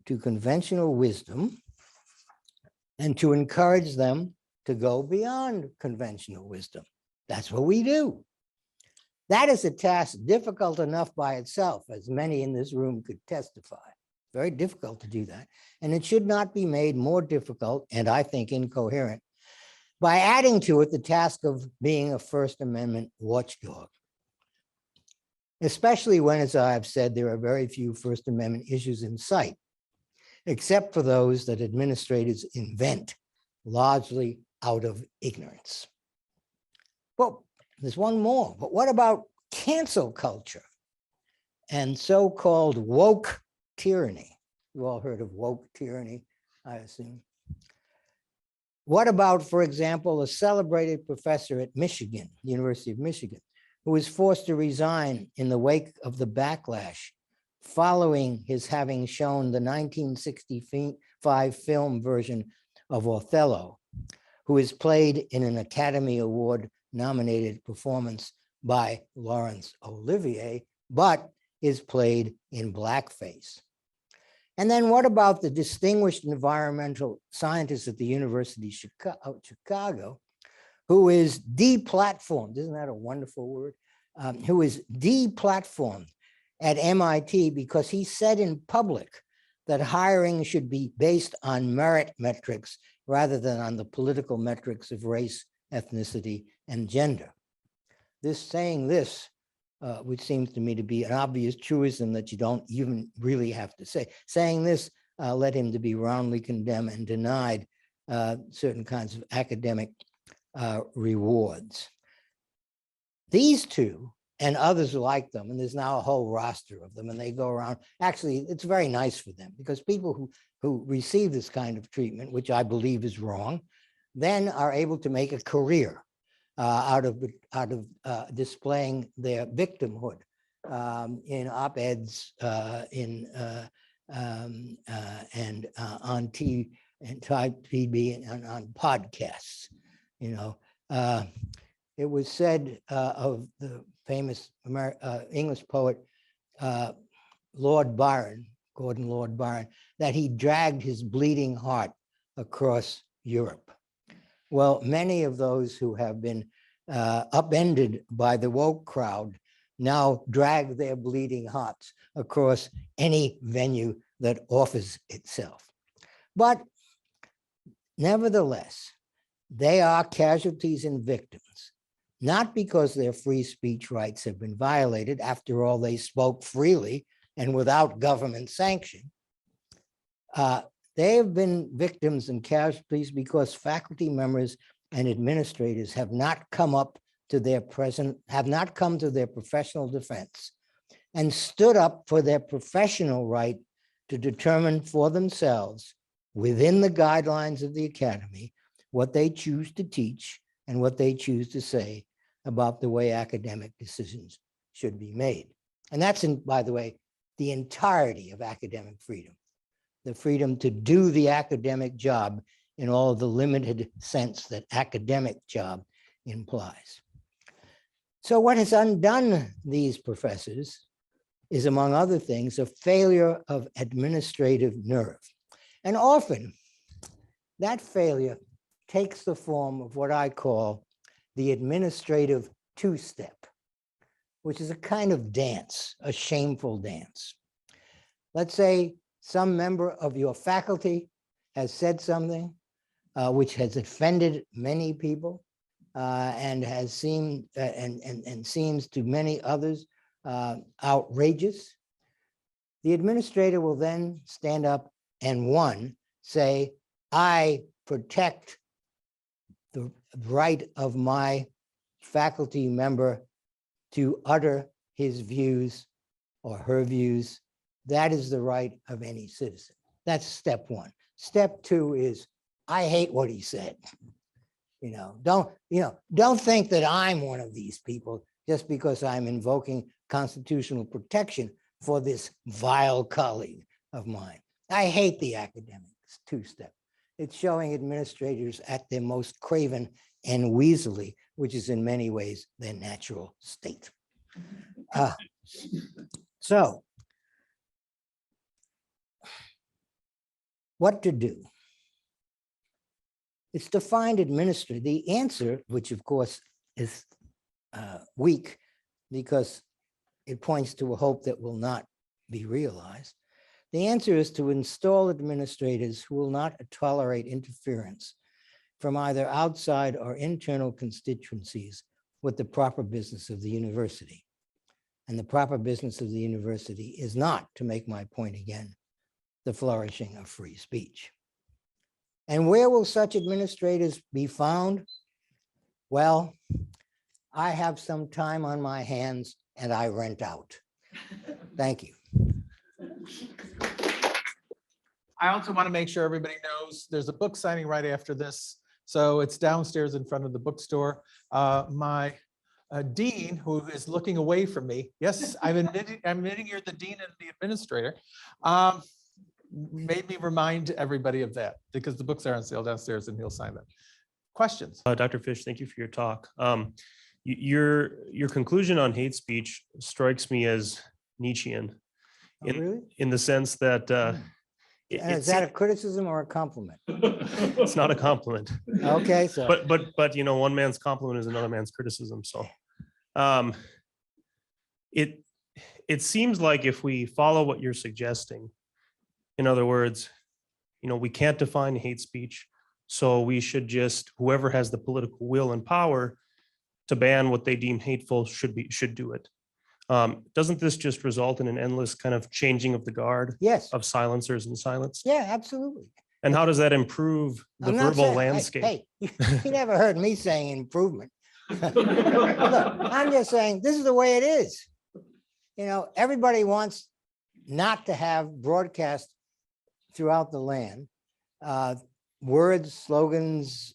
Speaker 2: to conventional wisdom and to encourage them to go beyond conventional wisdom. That's what we do. That is a task difficult enough by itself, as many in this room could testify. Very difficult to do that. And it should not be made more difficult, and I think incoherent, by adding to it the task of being a First Amendment watchdog. Especially when, as I've said, there are very few First Amendment issues in sight, except for those that administrators invent, largely out of ignorance. Well, there's one more, but what about cancel culture and so-called woke tyranny? You all heard of woke tyranny, I assume. What about, for example, a celebrated professor at Michigan, University of Michigan, who was forced to resign in the wake of the backlash following his having shown the 1965 film version of Othello, who is played in an Academy Award nominated performance by Laurence Olivier, but is played in blackface. And then what about the distinguished environmental scientist at the University of Chicago, who is deplatformed, isn't that a wonderful word? Who is deplatformed at MIT because he said in public that hiring should be based on merit metrics rather than on the political metrics of race, ethnicity, and gender. Saying this, which seems to me to be an obvious truism that you don't even really have to say. Saying this led him to be roundly condemned and denied certain kinds of academic rewards. These two and others like them, and there's now a whole roster of them, and they go around. Actually, it's very nice for them because people who receive this kind of treatment, which I believe is wrong, then are able to make a career out of displaying their victimhood in op-eds and on TV and TV and on podcasts. You know, it was said of the famous English poet Lord Byron, Gordon Lord Byron, that he dragged his bleeding heart across Europe. Well, many of those who have been upended by the woke crowd now drag their bleeding hearts across any venue that offers itself. But nevertheless, they are casualties and victims, not because their free speech rights have been violated. After all, they spoke freely and without government sanction. They have been victims and casualties because faculty members and administrators have not come to their professional defense and stood up for their professional right to determine for themselves within the guidelines of the academy what they choose to teach and what they choose to say about the way academic decisions should be made. And that's, by the way, the entirety of academic freedom. The freedom to do the academic job in all of the limited sense that academic job implies. So what has undone these professors is, among other things, a failure of administrative nerve. And often that failure takes the form of what I call the administrative two-step, which is a kind of dance, a shameful dance. Let's say some member of your faculty has said something which has offended many people and has seemed and seems to many others outrageous, the administrator will then stand up and one, say, I protect the right of my faculty member to utter his views or her views. That is the right of any citizen. That's step one. Step two is, I hate what he said. Don't think that I'm one of these people just because I'm invoking constitutional protection for this vile colleague of mine. I hate the academics two-step. It's showing administrators at their most craven and weaselly, which is in many ways their natural state. So, what to do? It's to find administrator. The answer, which of course is weak because it points to a hope that will not be realized. The answer is to install administrators who will not tolerate interference from either outside or internal constituencies with the proper business of the university. And the proper business of the university is not, to make my point again, the flourishing of free speech. And where will such administrators be found? Well, I have some time on my hands and I rent out. Thank you.
Speaker 1: I also want to make sure everybody knows there's a book signing right after this. So it's downstairs in front of the bookstore. My dean, who is looking away from me, yes, I'm admitting you're the dean and the administrator, made me remind everybody of that because the books are on sale downstairs and he'll sign them. Questions?
Speaker 3: Dr. Fish, thank you for your talk. Your conclusion on hate speech strikes me as Nietzschean
Speaker 2: Really?
Speaker 3: in the sense that
Speaker 2: And is that a criticism or a compliment?
Speaker 3: it's not a compliment.
Speaker 2: Okay, so.
Speaker 3: But one man's compliment is another man's criticism. So it seems like if we follow what you're suggesting, in other words, we can't define hate speech. So we should just, whoever has the political will and power to ban what they deem hateful should do it. Doesn't this just result in an endless kind of changing of the guard?
Speaker 2: Yes.
Speaker 3: Of silencers and silence?
Speaker 2: Yeah, absolutely.
Speaker 3: And how does that improve the
Speaker 2: I'm not
Speaker 3: verbal
Speaker 2: saying-
Speaker 3: landscape?
Speaker 2: Hey, you never heard me saying improvement. Look, I'm just saying this is the way it is. Everybody wants not to have broadcast throughout the land, words, slogans,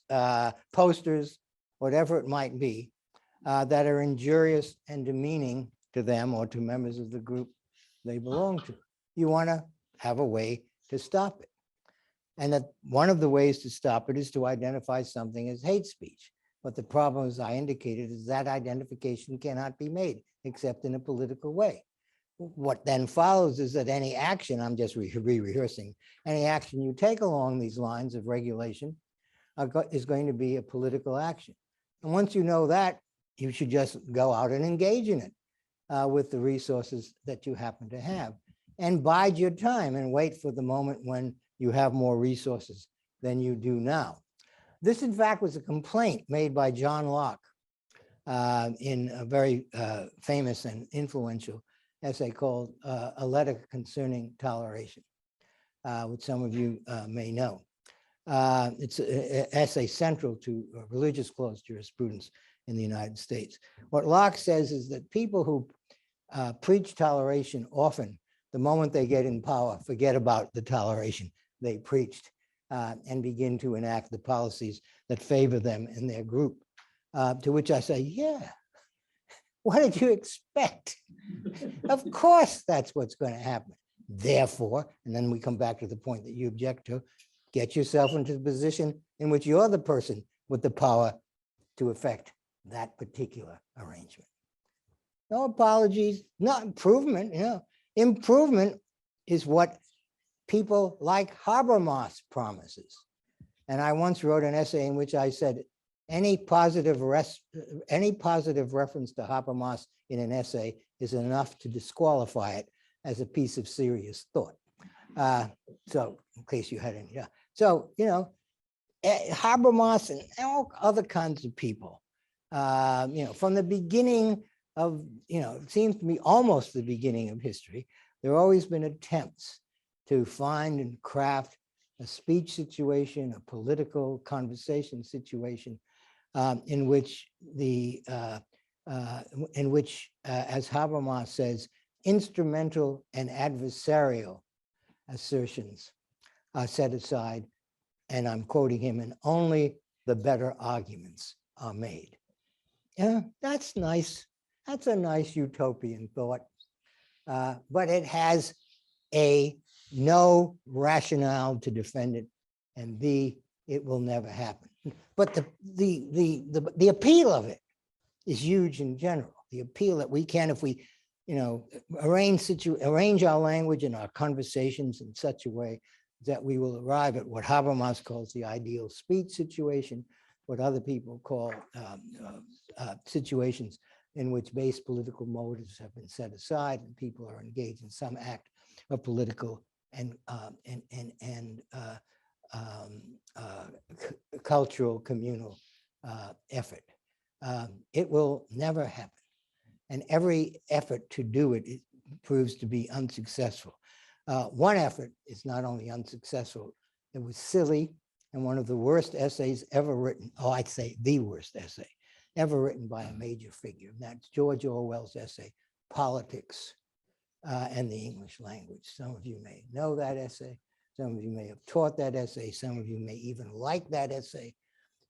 Speaker 2: posters, whatever it might be, that are injurious and demeaning to them or to members of the group they belong to. You want to have a way to stop it. And that one of the ways to stop it is to identify something as hate speech. But the problem, as I indicated, is that identification cannot be made except in a political way. What then follows is that any action, I'm just rehearsing, any action you take along these lines of regulation is going to be a political action. And once you know that, you should just go out and engage in it with the resources that you happen to have. And bide your time and wait for the moment when you have more resources than you do now. This, in fact, was a complaint made by John Locke in a very famous and influential essay called A Letter Concerning Toleration, which some of you may know. It's an essay central to religious clause jurisprudence in the United States. What Locke says is that people who preach toleration often, the moment they get in power, forget about the toleration they preached and begin to enact the policies that favor them and their group. To which I say, yeah, what did you expect? Of course, that's what's going to happen. Therefore, and then we come back to the point that you object to, get yourself into the position in which you're the person with the power to effect that particular arrangement. No apologies, not improvement. Improvement is what people like Habermas promises. And I once wrote an essay in which I said, any positive reference to Habermas in an essay is enough to disqualify it as a piece of serious thought. So in case you had any, yeah. So, Habermas and all other kinds of people, from the beginning of, it seems to me almost the beginning of history, there have always been attempts to find and craft a speech situation, a political conversation situation, in which as Habermas says, instrumental and adversarial assertions are set aside, and I'm quoting him, and only the better arguments are made. Yeah, that's nice. That's a nice utopian thought, but it has no rationale to defend it, and B, it will never happen. But the appeal of it is huge in general. The appeal that we can, if we, arrange our language and our conversations in such a way that we will arrive at what Habermas calls the ideal speech situation, what other people call situations in which base political motives have been set aside and people are engaged in some act of political and cultural communal effort. It will never happen. And every effort to do it, proves to be unsuccessful. One effort is not only unsuccessful, it was silly and one of the worst essays ever written. Oh, I'd say the worst essay ever written by a major figure. And that's George Orwell's essay, Politics and the English Language. Some of you may know that essay. Some of you may have taught that essay. Some of you may even like that essay.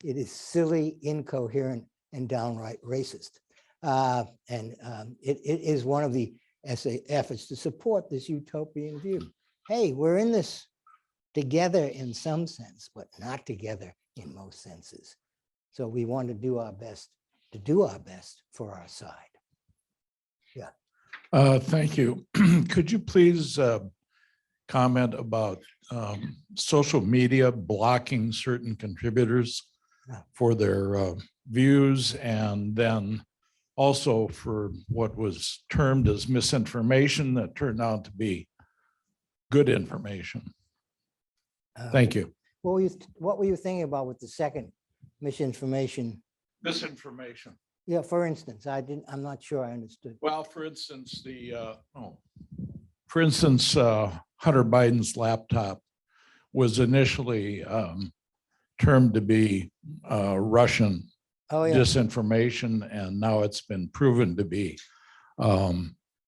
Speaker 2: It is silly, incoherent, and downright racist. It is one of the essay efforts to support this utopian view. Hey, we're in this together in some sense, but not together in most senses. So we want to do our best for our side. Yeah.
Speaker 4: Thank you. Could you please comment about social media blocking certain contributors for their views, and then also for what was termed as misinformation that turned out to be good information? Thank you.
Speaker 2: What were you thinking about with the second misinformation?
Speaker 4: Misinformation.
Speaker 2: Yeah, for instance, I'm not sure I understood.
Speaker 4: Well, for instance, Hunter Biden's laptop was initially termed to be Russian disinformation, and now it's been proven to be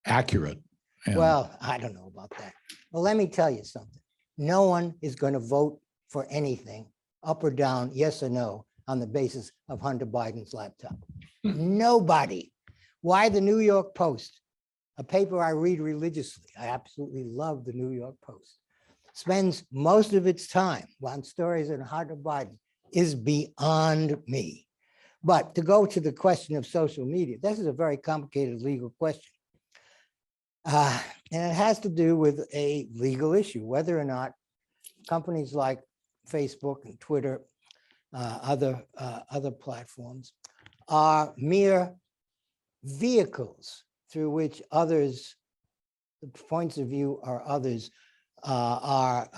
Speaker 4: accurate. And
Speaker 2: well, I don't know about that. Well, let me tell you something. No one is going to vote for anything, up or down, yes or no, on the basis of Hunter Biden's laptop. Nobody. Why the New York Post, a paper I read religiously, I absolutely love the New York Post, spends most of its time on stories on Hunter Biden is beyond me. But to go to the question of social media, this is a very complicated legal question. And it has to do with a legal issue, whether or not companies like Facebook and Twitter, other platforms, are mere vehicles through which others, the points of view are others, are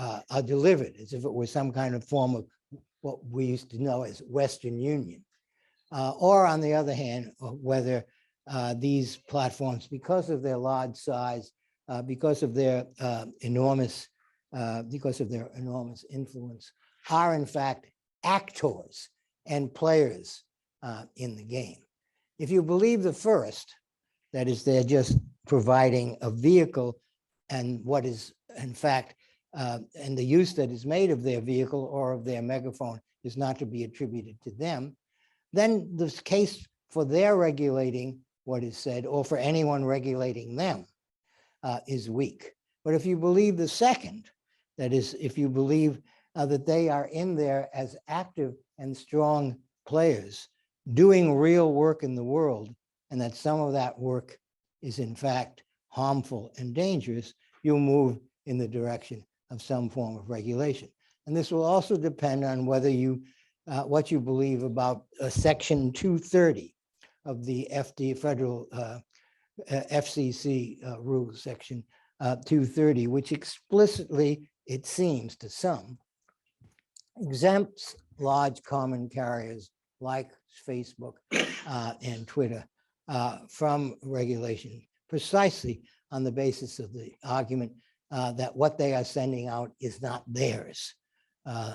Speaker 2: delivered, as if it were some kind of form of what we used to know as Western Union. Or on the other hand, whether these platforms, because of their large size, because of their enormous influence, are in fact actors and players in the game. If you believe the first, that is, they're just providing a vehicle, and what is in fact, and the use that is made of their vehicle or of their megaphone is not to be attributed to them, then the case for their regulating what is said, or for anyone regulating them, is weak. But if you believe the second, that is, if you believe that they are in there as active and strong players doing real work in the world, and that some of that work is in fact harmful and dangerous, you'll move in the direction of some form of regulation. And this will also depend on whether you, what you believe about Section 230 of the federal FCC rules, Section 230, which explicitly, it seems to some, exempts large common carriers like Facebook and Twitter from regulation, precisely on the basis of the argument that what they are sending out is not theirs.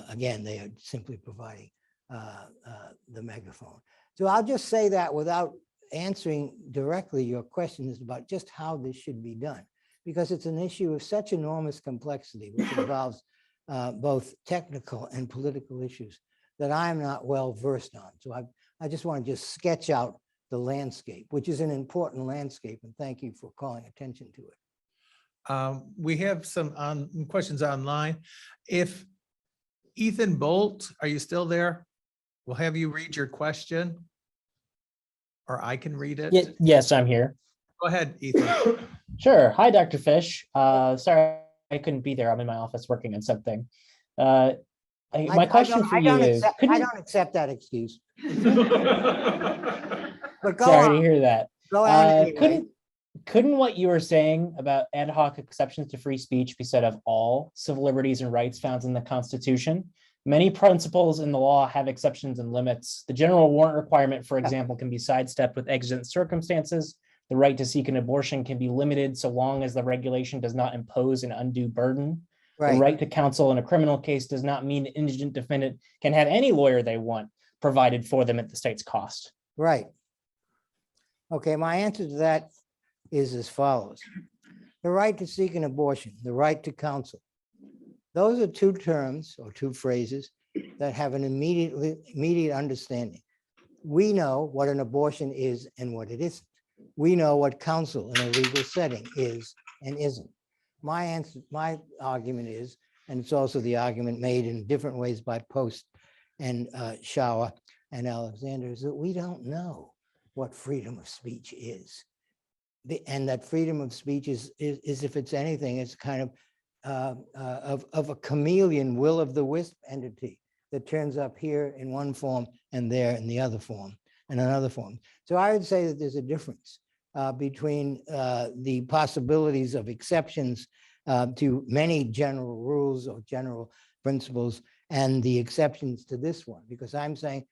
Speaker 2: Again, they are simply providing the megaphone. So I'll just say that without answering directly your questions about just how this should be done, because it's an issue of such enormous complexity, which involves both technical and political issues that I'm not well versed on. So I just want to just sketch out the landscape, which is an important landscape, and thank you for calling attention to it.
Speaker 1: We have some questions online. If Ethan Bolt, are you still there? We'll have you read your question, or I can read it.
Speaker 5: Yes, I'm here.
Speaker 1: Go ahead, Ethan.
Speaker 5: Sure. Hi, Dr. Fish. Sorry, I couldn't be there. I'm in my office working on something. My question for you is,
Speaker 2: I don't accept that excuse. But go
Speaker 5: sorry
Speaker 2: on.
Speaker 5: to hear that.
Speaker 2: Go ahead. Anyway.
Speaker 5: Couldn't what you were saying about ad hoc exceptions to free speech be said of all civil liberties and rights found in the Constitution? Many principles in the law have exceptions and limits. The general warrant requirement, for example, can be sidestepped with exigent circumstances. The right to seek an abortion can be limited so long as the regulation does not impose an undue burden. The right to counsel in a criminal case does not mean an indigent defendant can have any lawyer they want provided for them at the state's cost.
Speaker 2: Right. Okay, my answer to that is as follows. The right to seek an abortion, the right to counsel. Those are two terms or two phrases that have an immediate understanding. We know what an abortion is and what it isn't. We know what counsel in a legal setting is and isn't. My argument is, and it's also the argument made in different ways by Post and Shower and Alexander, is that we don't know what freedom of speech is. And that freedom of speech is if it's anything, it's kind of a chameleon will of the wisp entity that turns up here in one form and there in the other form and another form. So I would say that there's a difference between the possibilities of exceptions to many general rules or general principles and the exceptions to this one, because I'm saying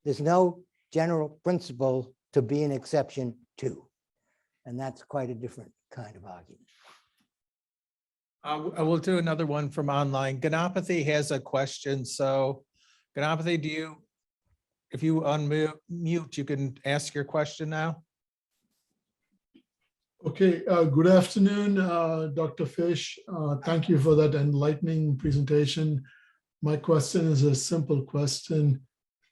Speaker 2: there's no general principle to be an exception to. And that's quite a different kind of argument.
Speaker 1: I will do another one from online. Ganapathy has a question. So Ganapathy, if you unmute, you can ask your question now.
Speaker 6: Okay, good afternoon, Dr. Fish. Thank you for that enlightening presentation. My question is a simple question.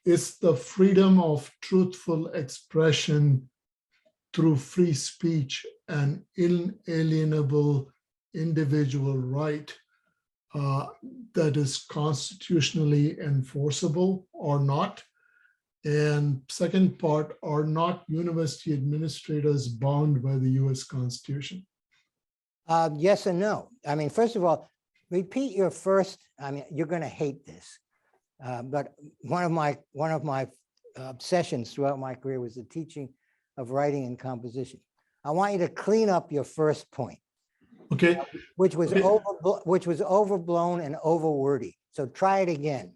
Speaker 6: Is the freedom of truthful expression through free speech an inalienable individual right that is constitutionally enforceable or not? And second part, are not university administrators bound by the US Constitution?
Speaker 2: Yes and no. I mean, first of all, repeat your first, I mean, you're going to hate this, but one of my obsessions throughout my career was the teaching of writing and composition. I want you to clean up your first point.
Speaker 6: Okay.
Speaker 2: Which was overblown and overwordy. So try it again.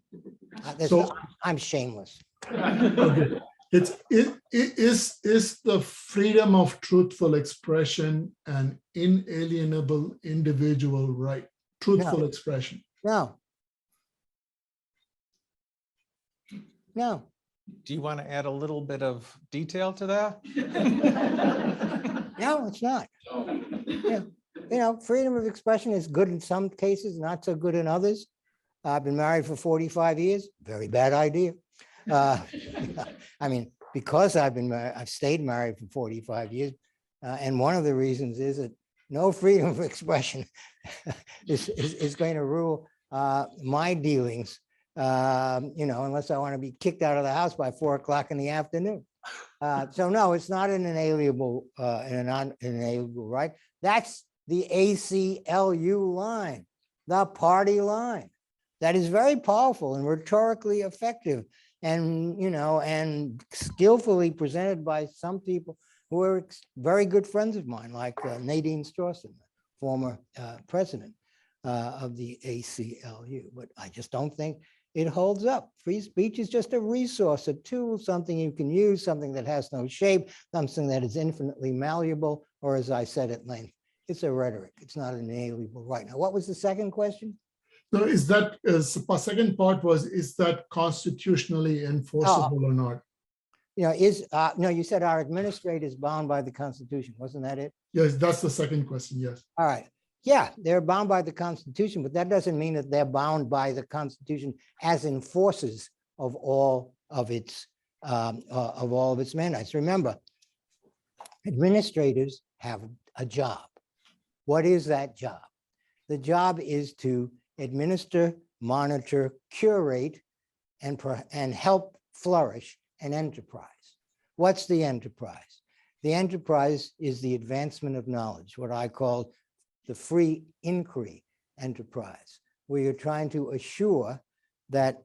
Speaker 2: I'm shameless.
Speaker 6: Okay. Is the freedom of truthful expression an inalienable individual right? Truthful expression.
Speaker 2: No. No.
Speaker 1: Do you want to add a little bit of detail to that?
Speaker 2: No, it's not. Yeah. You know, freedom of expression is good in some cases, not so good in others. I've been married for 45 years. Very bad idea. I mean, because I've been married, I've stayed married for 45 years. And one of the reasons is that no freedom of expression is going to rule my dealings, you know, unless I want to be kicked out of the house by 4 o'clock in the afternoon. So no, it's not an inalienable, inalienable right. That's the ACLU line, the party line. That is very powerful and rhetorically effective, and you know, and skillfully presented by some people who are very good friends of mine, like Nadine Strawson, former president of the ACLU. But I just don't think it holds up. Free speech is just a resource, a tool, something you can use, something that has no shape, something that is infinitely malleable, or as I said at length, it's a rhetoric. It's not an inalienable right. Now, what was the second question?
Speaker 6: No, is that, second part was, is that constitutionally enforceable or not?
Speaker 2: You know, no, you said our administrator is bound by the Constitution. Wasn't that it?
Speaker 6: Yes, that's the second question, yes.
Speaker 2: All right. Yeah, they're bound by the Constitution, but that doesn't mean that they're bound by the Constitution as enforcers of all of its mandates. Remember, administrators have a job. What is that job? The job is to administer, monitor, curate, and help flourish an enterprise. What's the enterprise? The enterprise is the advancement of knowledge, what I call the free inquiry enterprise, where you're trying to ensure that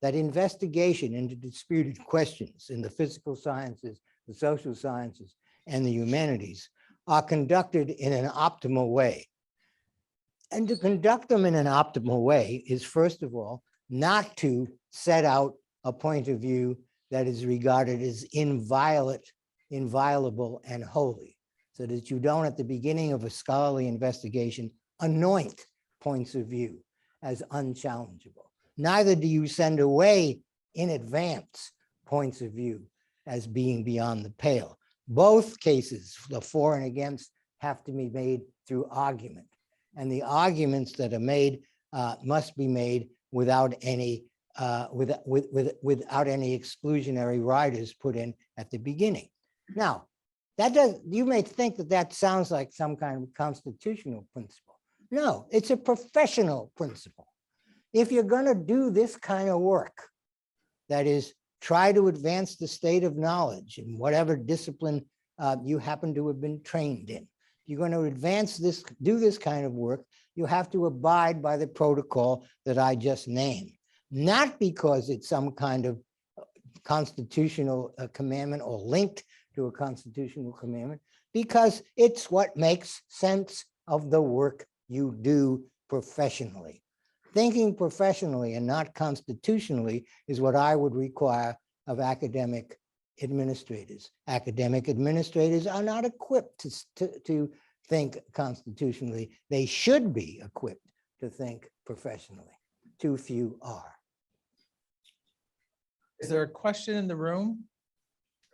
Speaker 2: investigation into disputed questions in the physical sciences, the social sciences, and the humanities are conducted in an optimal way. And to conduct them in an optimal way is, first of all, not to set out a point of view that is regarded as inviolable and holy, so that you don't, at the beginning of a scholarly investigation, anoint points of view as unchallengeable. Neither do you send away in advance points of view as being beyond the pale. Both cases, the for and against, have to be made through argument. And the arguments that are made must be made without any without any exclusionary riders put in at the beginning. Now, you may think that that sounds like some kind of constitutional principle. No, it's a professional principle. If you're going to do this kind of work, that is, try to advance the state of knowledge in whatever discipline you happen to have been trained in, you're going to do this kind of work, you have to abide by the protocol that I just named. Not because it's some kind of constitutional commandment or linked to a constitutional commandment, because it's what makes sense of the work you do professionally. Thinking professionally and not constitutionally is what I would require of academic administrators. Academic administrators are not equipped to think constitutionally. They should be equipped to think professionally. Too few are.
Speaker 1: Is there a question in the room?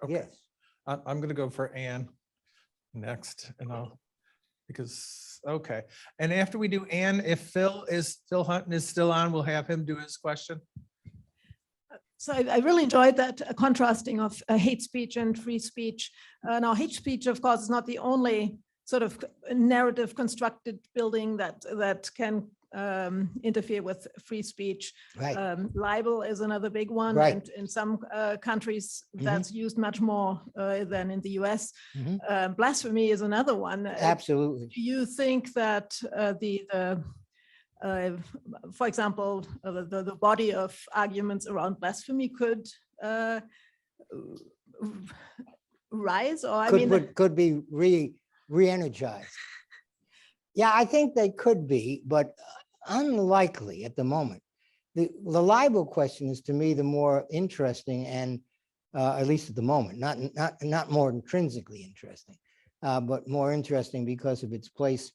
Speaker 1: Okay.
Speaker 2: Yes.
Speaker 1: I'm going to go for Ann next, and okay. And after we do Ann, if Phil Hunton is still on, we'll have him do his question.
Speaker 7: So I really enjoyed that contrasting of hate speech and free speech. Now, hate speech, of course, is not the only sort of narrative constructed building that can interfere with free speech.
Speaker 2: Right.
Speaker 7: Libel is another big one.
Speaker 2: Right.
Speaker 7: And in some countries, that's used much more than in the US. Blasphemy is another one.
Speaker 2: Absolutely.
Speaker 7: Do you think that for example, the body of arguments around blasphemy could rise, or
Speaker 2: could be re-energized? Yeah, I think they could be, but unlikely at the moment. The libel question is, to me, the more interesting, and at least at the moment, not more intrinsically interesting, but more interesting because of its place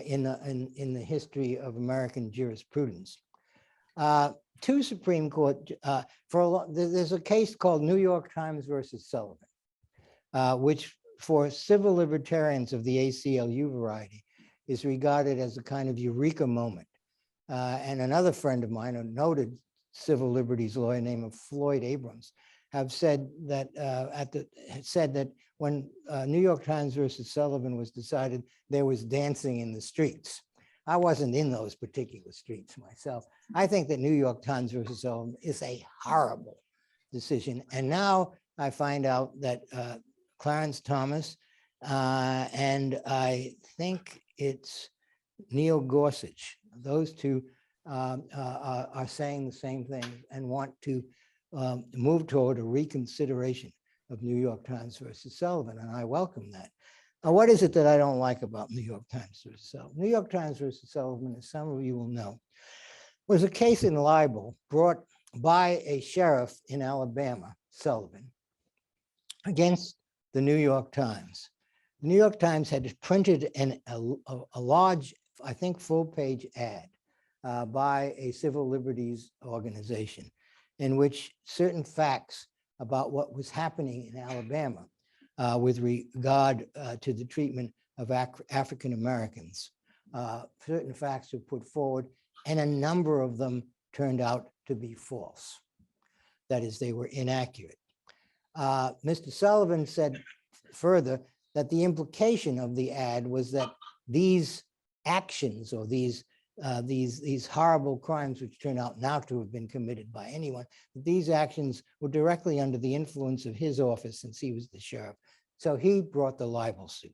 Speaker 2: in the history of American jurisprudence. Two Supreme Court, there's a case called New York Times versus Sullivan, which for civil libertarians of the ACLU variety is regarded as a kind of eureka moment. And another friend of mine, a noted civil liberties lawyer named Floyd Abrams, have said that when New York Times versus Sullivan was decided, there was dancing in the streets. I wasn't in those particular streets myself. I think that New York Times versus Sullivan is a horrible decision. And now I find out that Clarence Thomas and I think it's Neil Gorsuch, those two are saying the same thing and want to move toward a reconsideration of New York Times versus Sullivan, and I welcome that. What is it that I don't like about New York Times versus Sullivan? New York Times versus Sullivan, as some of you will know, was a case in libel brought by a sheriff in Alabama, Sullivan, against the New York Times. The New York Times had printed a large, I think, full-page ad by a civil liberties organization in which certain facts about what was happening in Alabama with regard to the treatment of African Americans. Certain facts were put forward, and a number of them turned out to be false. That is, they were inaccurate. Mr. Sullivan said further that the implication of the ad was that these actions or these horrible crimes, which turn out not to have been committed by anyone, these actions were directly under the influence of his office since he was the sheriff. So he brought the libel suit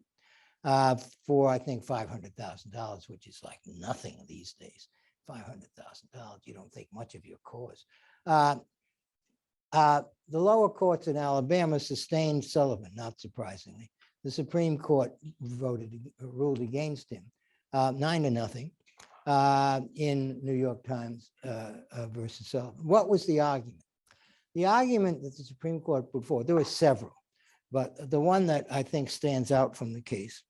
Speaker 2: for, I think, $500,000, which is like nothing these days. $500,000, you don't think much of your cause. The lower courts in Alabama sustained Sullivan, not surprisingly. The Supreme Court ruled against him, 9-0 in New York Times versus Sullivan. What was the argument? The argument that the Supreme Court put forward, there were several, but the one that I think stands out from the case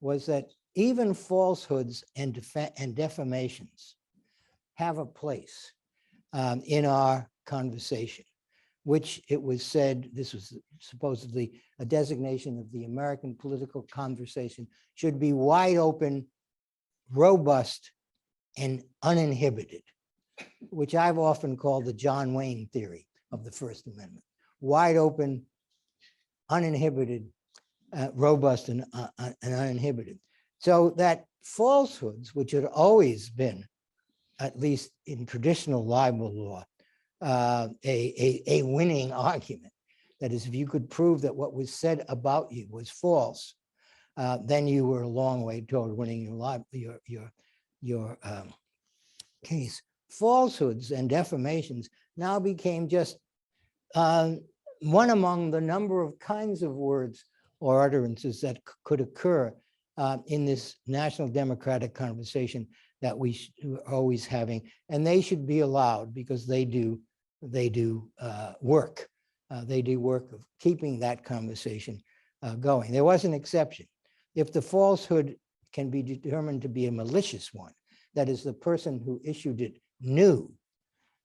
Speaker 2: was that even falsehoods and defamations have a place in our conversation, which it was said, this was supposedly a designation of the American political conversation, should be wide open, robust, and uninhibited, which I've often called the John Wayne theory of the First Amendment. Wide open, uninhibited, robust, and uninhibited. So that falsehoods, which had always been, at least in traditional libel law, a winning argument. That is, if you could prove that what was said about you was false, then you were a long way toward winning your case. Falsehoods and defamations now became just one among the number of kinds of words or utterances that could occur in this national democratic conversation that we are always having, and they should be allowed because they do work. They do work of keeping that conversation going. There was an exception. If the falsehood can be determined to be a malicious one, that is, the person who issued it knew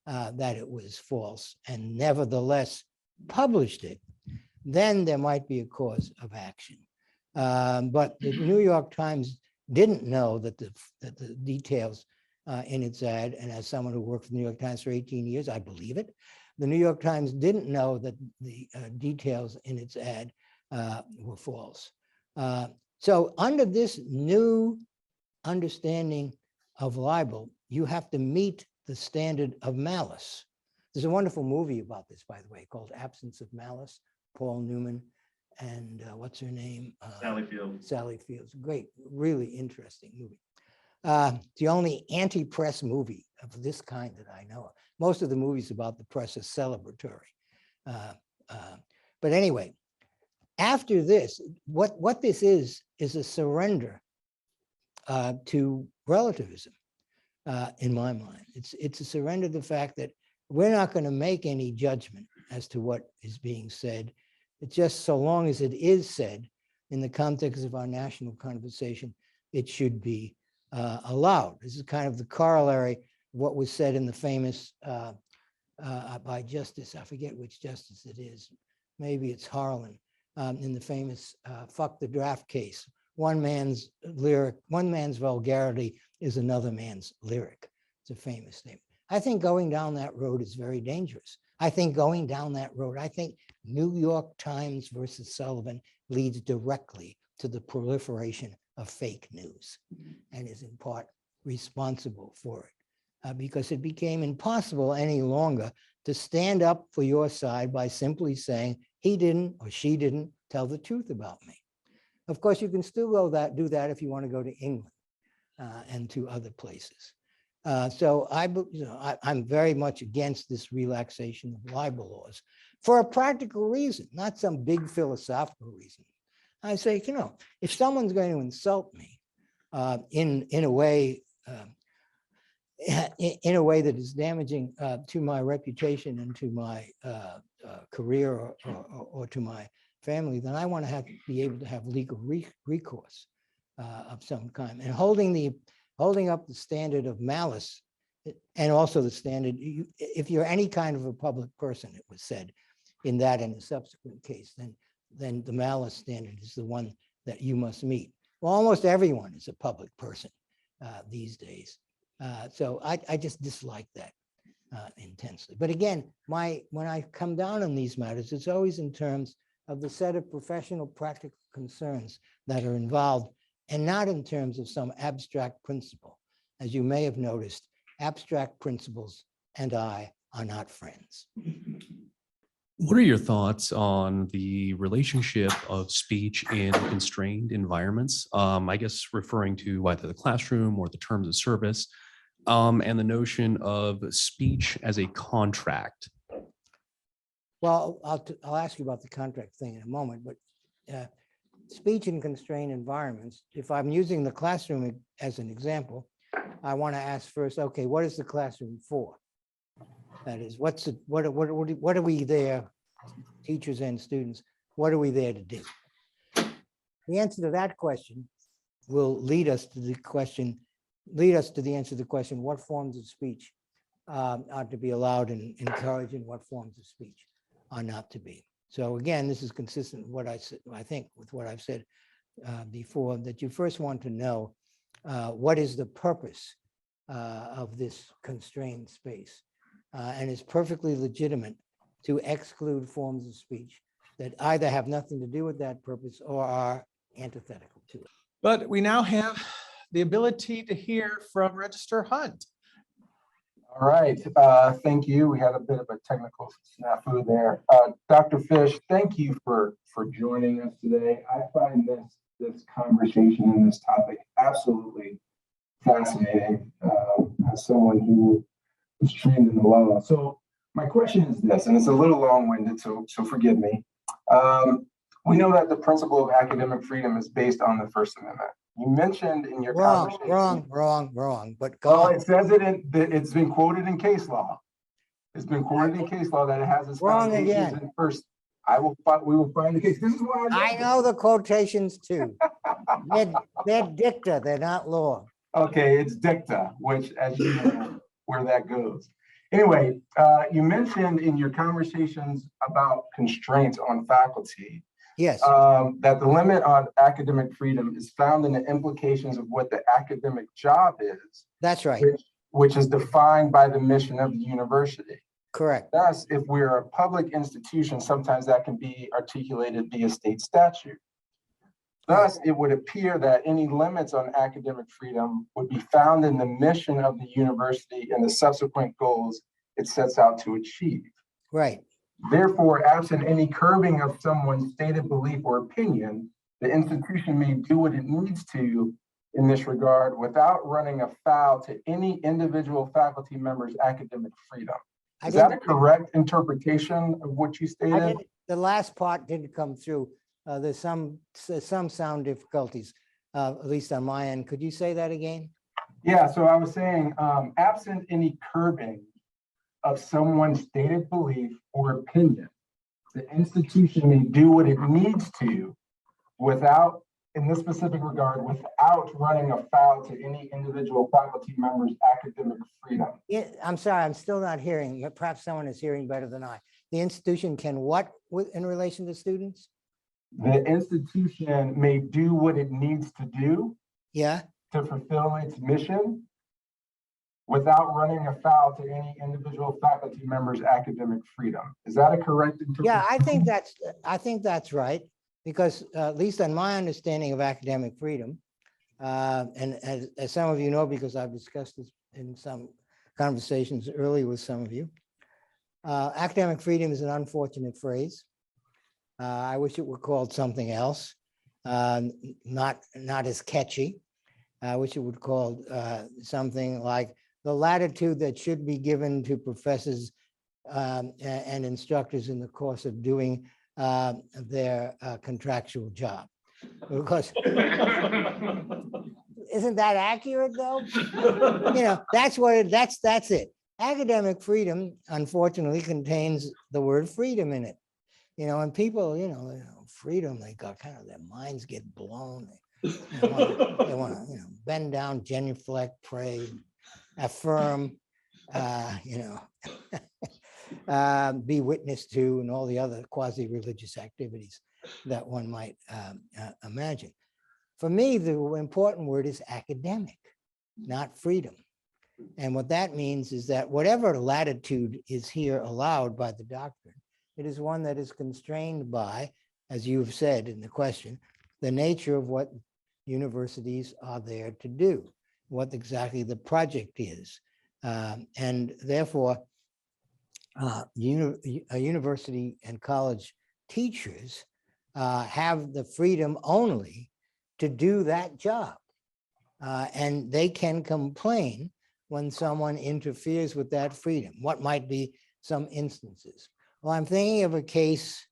Speaker 2: that it was false and nevertheless published it, then there might be a cause of action. But the New York Times didn't know that the details in its ad, and as someone who worked for the New York Times for 18 years, I believe it. The New York Times didn't know that the details in its ad were false. So under this new understanding of libel, you have to meet the standard of malice. There's a wonderful movie about this, by the way, called Absence of Malice, Paul Newman and what's her name?
Speaker 8: Sally Field.
Speaker 2: Sally Fields. Great, really interesting movie. The only anti-press movie of this kind that I know of. Most of the movies about the press are celebratory. But anyway, after this, what this is a surrender to relativism, in my mind. It's a surrender to the fact that we're not going to make any judgment as to what is being said. It's just so long as it is said in the context of our national conversation, it should be allowed. This is kind of the corollary of what was said in the famous, by Justice, I forget which justice it is, maybe it's Harlan, in the famous Fuck the Draft case. One man's vulgarity is another man's lyric. It's a famous statement. I think going down that road is very dangerous. I think New York Times versus Sullivan leads directly to the proliferation of fake news and is in part responsible for it because it became impossible any longer to stand up for your side by simply saying he didn't or she didn't tell the truth about me. Of course, you can still do that if you want to go to England and to other places. So I'm very much against this relaxation of libel laws for a practical reason, not some big philosophical reason. I say, if someone's going to insult me in a way that is damaging to my reputation and to my career or to my family, then I want to be able to have legal recourse of some kind. And holding up the standard of malice, and also the standard, if you're any kind of a public person, it was said in that and a subsequent case, then the malice standard is the one that you must meet. Well, almost everyone is a public person these days. So I just dislike that intensely. But again, when I come down on these matters, it's always in terms of the set of professional practical concerns that are involved, and not in terms of some abstract principle. As you may have noticed, abstract principles and I are not friends.
Speaker 8: What are your thoughts on the relationship of speech in constrained environments? I guess referring to either the classroom or the terms of service, and the notion of speech as a contract.
Speaker 2: Well, I'll ask you about the contract thing in a moment, but speech in constrained environments, if I'm using the classroom as an example, I want to ask first, okay, what is the classroom for? That is, what are we there, teachers and students, what are we there to do? The answer to that question will lead us to the answer to the question, what forms of speech are to be allowed and encouraged, and what forms of speech are not to be. So again, this is consistent with what I think with what I've said before, that you first want to know what is the purpose of this constrained space. And it's perfectly legitimate to exclude forms of speech that either have nothing to do with that purpose or are antithetical to it.
Speaker 1: But we now have the ability to hear from Register Hunt.
Speaker 9: All right, thank you. We had a bit of a technical snafu there. Dr. Fish, thank you for joining us today. I find this conversation and this topic absolutely fascinating as someone who is trained in the law. So my question is this, and it's a little long-winded, so forgive me. We know that the principle of academic freedom is based on the First Amendment. You mentioned in your conversation.
Speaker 2: Wrong, but go
Speaker 9: Well,
Speaker 2: on.
Speaker 9: it says it's been quoted in case law. It's been quoted in case law that it has its
Speaker 2: Wrong
Speaker 9: foundations
Speaker 2: again.
Speaker 9: in first. We will find the case. This is why
Speaker 2: I know the quotations too. They're dicta, they're not law.
Speaker 9: Okay, it's dicta, which, as you know, where that goes. Anyway, you mentioned in your conversations about constraints on faculty,
Speaker 2: Yes,
Speaker 9: that the limit on academic freedom is found in the implications of what the academic job is,
Speaker 2: that's right,
Speaker 9: which is defined by the mission of the university.
Speaker 2: correct.
Speaker 9: Thus, if we're a public institution, sometimes that can be articulated via state statute. Thus, it would appear that any limits on academic freedom would be found in the mission of the university and the subsequent goals it sets out to achieve.
Speaker 2: Right.
Speaker 9: Therefore, absent any curbing of someone's stated belief or opinion, the institution may do what it needs to in this regard without running afoul to any individual faculty member's academic freedom. Is that a correct interpretation of what you stated?
Speaker 2: The last part didn't come through. There's some sound difficulties, at least on my end. Could you say that again?
Speaker 9: Yeah, so I was saying, absent any curbing of someone's stated belief or opinion, the institution may do what it needs to without, in this specific regard, without running afoul to any individual faculty member's academic freedom.
Speaker 2: Yeah, I'm sorry, I'm still not hearing. Perhaps someone is hearing better than I. The institution can what in relation to students?
Speaker 9: The institution may do what it needs to do
Speaker 2: Yeah,
Speaker 9: to fulfill its mission without running afoul to any individual faculty member's academic freedom. Is that a correct interpretation?
Speaker 2: yeah, I think that's right, because at least on my understanding of academic freedom, and as some of you know, because I've discussed this in some conversations earlier with some of you, academic freedom is an unfortunate phrase. I wish it were called something else, not as catchy. I wish it would called something like the latitude that should be given to professors and instructors in the course of doing their contractual job. Because isn't that accurate though? That's that's it. Academic freedom, unfortunately, contains the word freedom in it. And people, freedom, they got kind of, their minds get blown. They want to, bend down, genuflect, pray, affirm, be witness to, and all the other quasi-religious activities that one might imagine. For me, the important word is academic, not freedom. And what that means is that whatever latitude is here allowed by the doctrine, it is one that is constrained by, as you've said in the question, the nature of what universities are there to do, what exactly the project is. And therefore, university and college teachers have the freedom only to do that job. And they can complain when someone interferes with that freedom. What might be some instances? Well, I'm thinking of a case,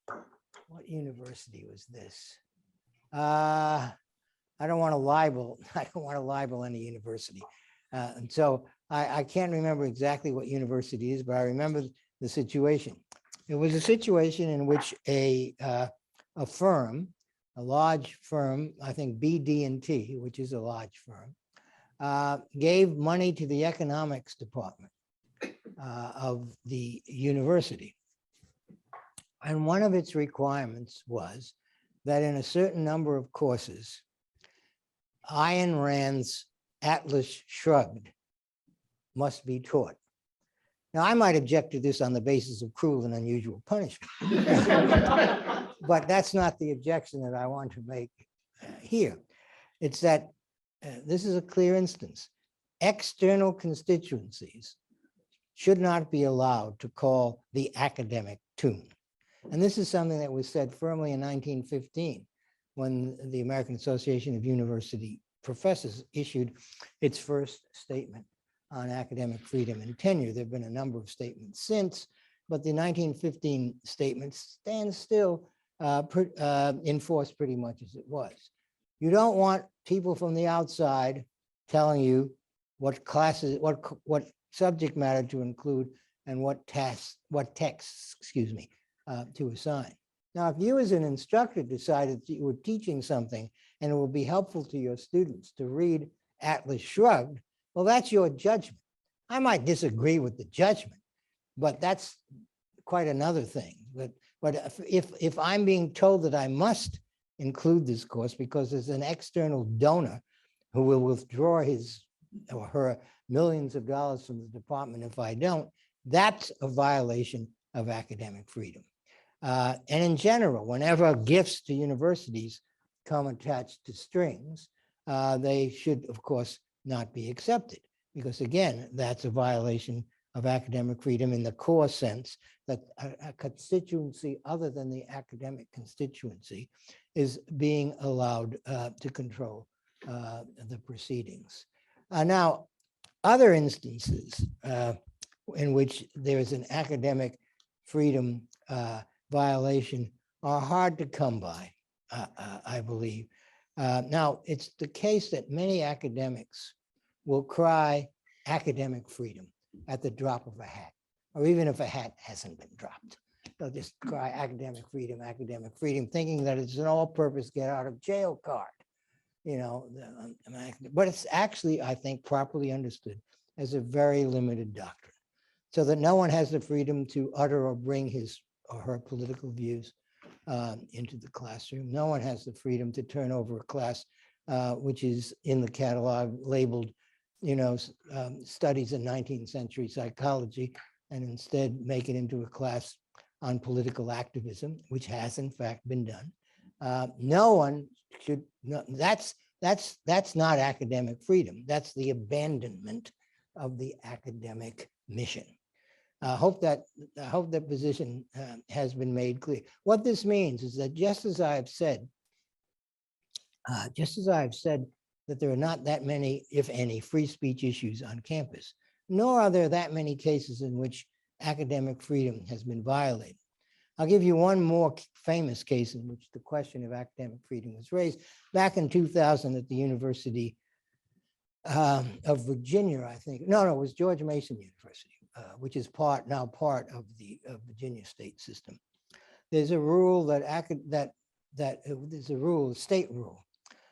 Speaker 2: what university was this? I don't want to libel any university. And so I can't remember exactly what university it is, but I remember the situation. It was a situation in which a firm, a large firm, I think BD&T, which is a large firm, gave money to the economics department of the university. And one of its requirements was that in a certain number of courses, Ayn Rand's Atlas Shrugged must be taught. Now, I might object to this on the basis of cruel and unusual punishment, but that's not the objection that I want to make here. It's that this is a clear instance. External constituencies should not be allowed to call the academic tune. And this is something that was said firmly in 1915 when the American Association of University Professors issued its first statement on academic freedom and tenure. There have been a number of statements since, but the 1915 statement stands still in force pretty much as it was. You don't want people from the outside telling you what classes, what subject matter to include and what texts, to assign. Now, if you as an instructor decided that you were teaching something and it will be helpful to your students to read Atlas Shrugged, well, that's your judgment. I might disagree with the judgment, but that's quite another thing. But if I'm being told that I must include this course because there's an external donor who will withdraw his or her millions of dollars from the department if I don't, that's a violation of academic freedom. And in general, whenever gifts to universities come attached to strings, they should, of course, not be accepted. Because again, that's a violation of academic freedom in the core sense that a constituency other than the academic constituency is being allowed to control the proceedings. Now, other instances in which there is an academic freedom violation are hard to come by, I believe. Now, it's the case that many academics will cry academic freedom at the drop of a hat, or even if a hat hasn't been dropped. They'll just cry academic freedom, thinking that it's an all-purpose get out of jail card, but it's actually, I think, properly understood as a very limited doctrine, so that no one has the freedom to utter or bring his or her political views into the classroom. No one has the freedom to turn over a class which is in the catalog labeled, studies in 19th century psychology, and instead make it into a class on political activism, which has in fact been done. No one should, that's not academic freedom. That's the abandonment of the academic mission. I hope that position has been made clear. What this means is that just as I have said that there are not that many, if any, free speech issues on campus, nor are there that many cases in which academic freedom has been violated. I'll give you one more famous case in which the question of academic freedom was raised back in 2000 at the University of Virginia, I think. No, it was George Mason University, which is now part of the Virginia state system. There's a rule there's a rule, a state rule,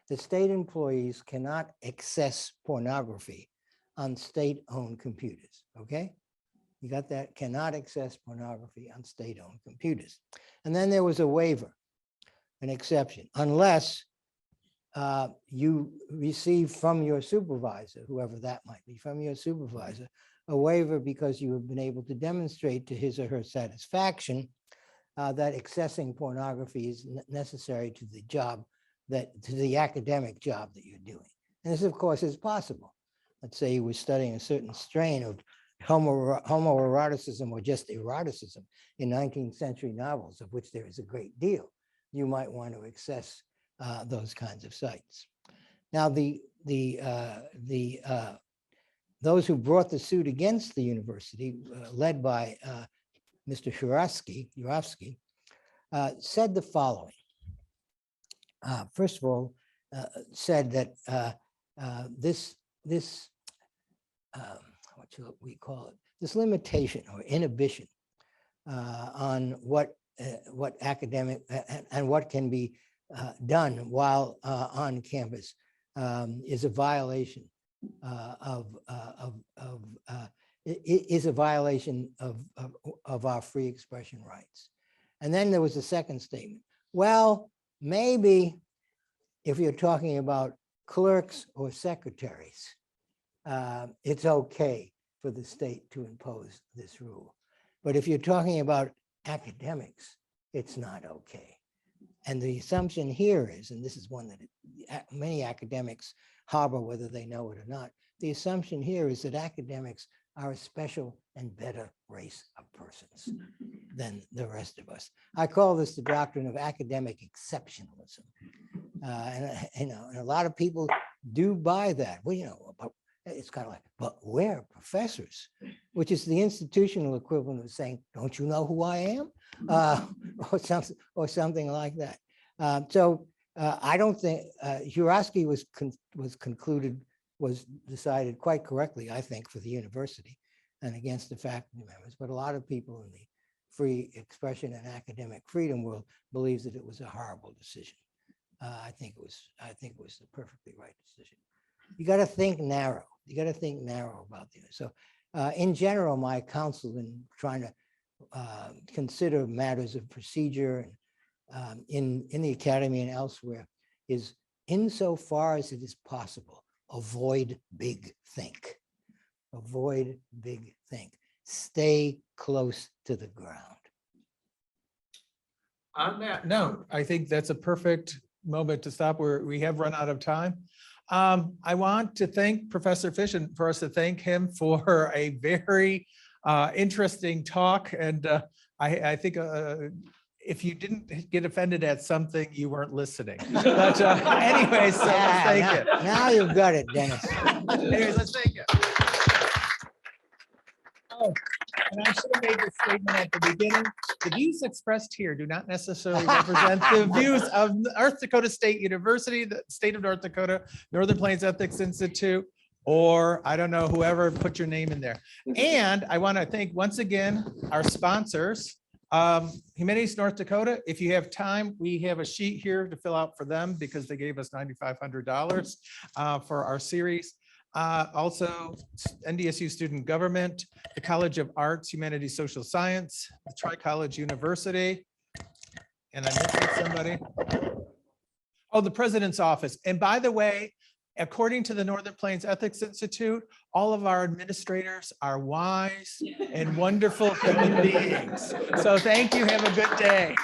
Speaker 2: that state employees cannot access pornography on state-owned computers. Okay, you got that? Cannot access pornography on state-owned computers. And then there was a waiver, an exception, unless you receive from your supervisor, whoever that might be, from your supervisor, a waiver because you have been able to demonstrate to his or her satisfaction that accessing pornography is necessary to the job to the academic job that you're doing. And this, of course, is possible. Let's say you were studying a certain strain of homoeroticism or just eroticism in 19th century novels, of which there is a great deal. You might want to access those kinds of sites. Now, those who brought the suit against the university, led by Mr. Yurovsky, said the following. First of all, said that this what shall we call it? This limitation or inhibition on what academic and what can be done while on campus is a violation is a violation of our free expression rights. And then there was a second statement. Well, maybe if you're talking about clerks or secretaries, it's okay for the state to impose this rule. But if you're talking about academics, it's not okay. And the assumption here is, and this is one that many academics harbor whether they know it or not, the assumption here is that academics are a special and better race of persons than the rest of us. I call this the doctrine of academic exceptionalism. And a lot of people do buy that. Well, but it's kind of like, but we're professors, which is the institutional equivalent of saying, don't you know who I am? Or something like that. I don't think Yurovsky was decided quite correctly, I think, for the university and against the faculty members. But a lot of people in the free expression and academic freedom world believes that it was a horrible decision. I think it was the perfectly right decision. You got to think narrow. You got to think narrow about this. So in general, my counsel in trying to consider matters of procedure and in the academy and elsewhere is, insofar as it is possible, avoid big think. Avoid big think. Stay close to the ground.
Speaker 1: On that note, I think that's a perfect moment to stop where we have run out of time. I want to thank Professor Fish and for us to thank him for a very interesting talk. And I think if you didn't get offended at something, you weren't listening. But anyways, so let's thank it.
Speaker 2: Now you've got it, Dennis.
Speaker 1: Anyways, let's thank it. Oh, and I should have made this statement at the beginning. The views expressed here do not necessarily represent the views of North Dakota State University, the state of North Dakota, Northern Plains Ethics Institute, or I don't know, whoever put your name in there. And I want to thank once again our sponsors, Humanities North Dakota. If you have time, we have a sheet here to fill out for them because they gave us $9,500 for our series. Also, NDSU Student Government, the College of Arts, Humanities, Social Science, the Tri-College University, and I'm missing somebody. Oh, the President's Office. And by the way, according to the Northern Plains Ethics Institute, all of our administrators are wise and wonderful human beings. So thank you. Have a good day.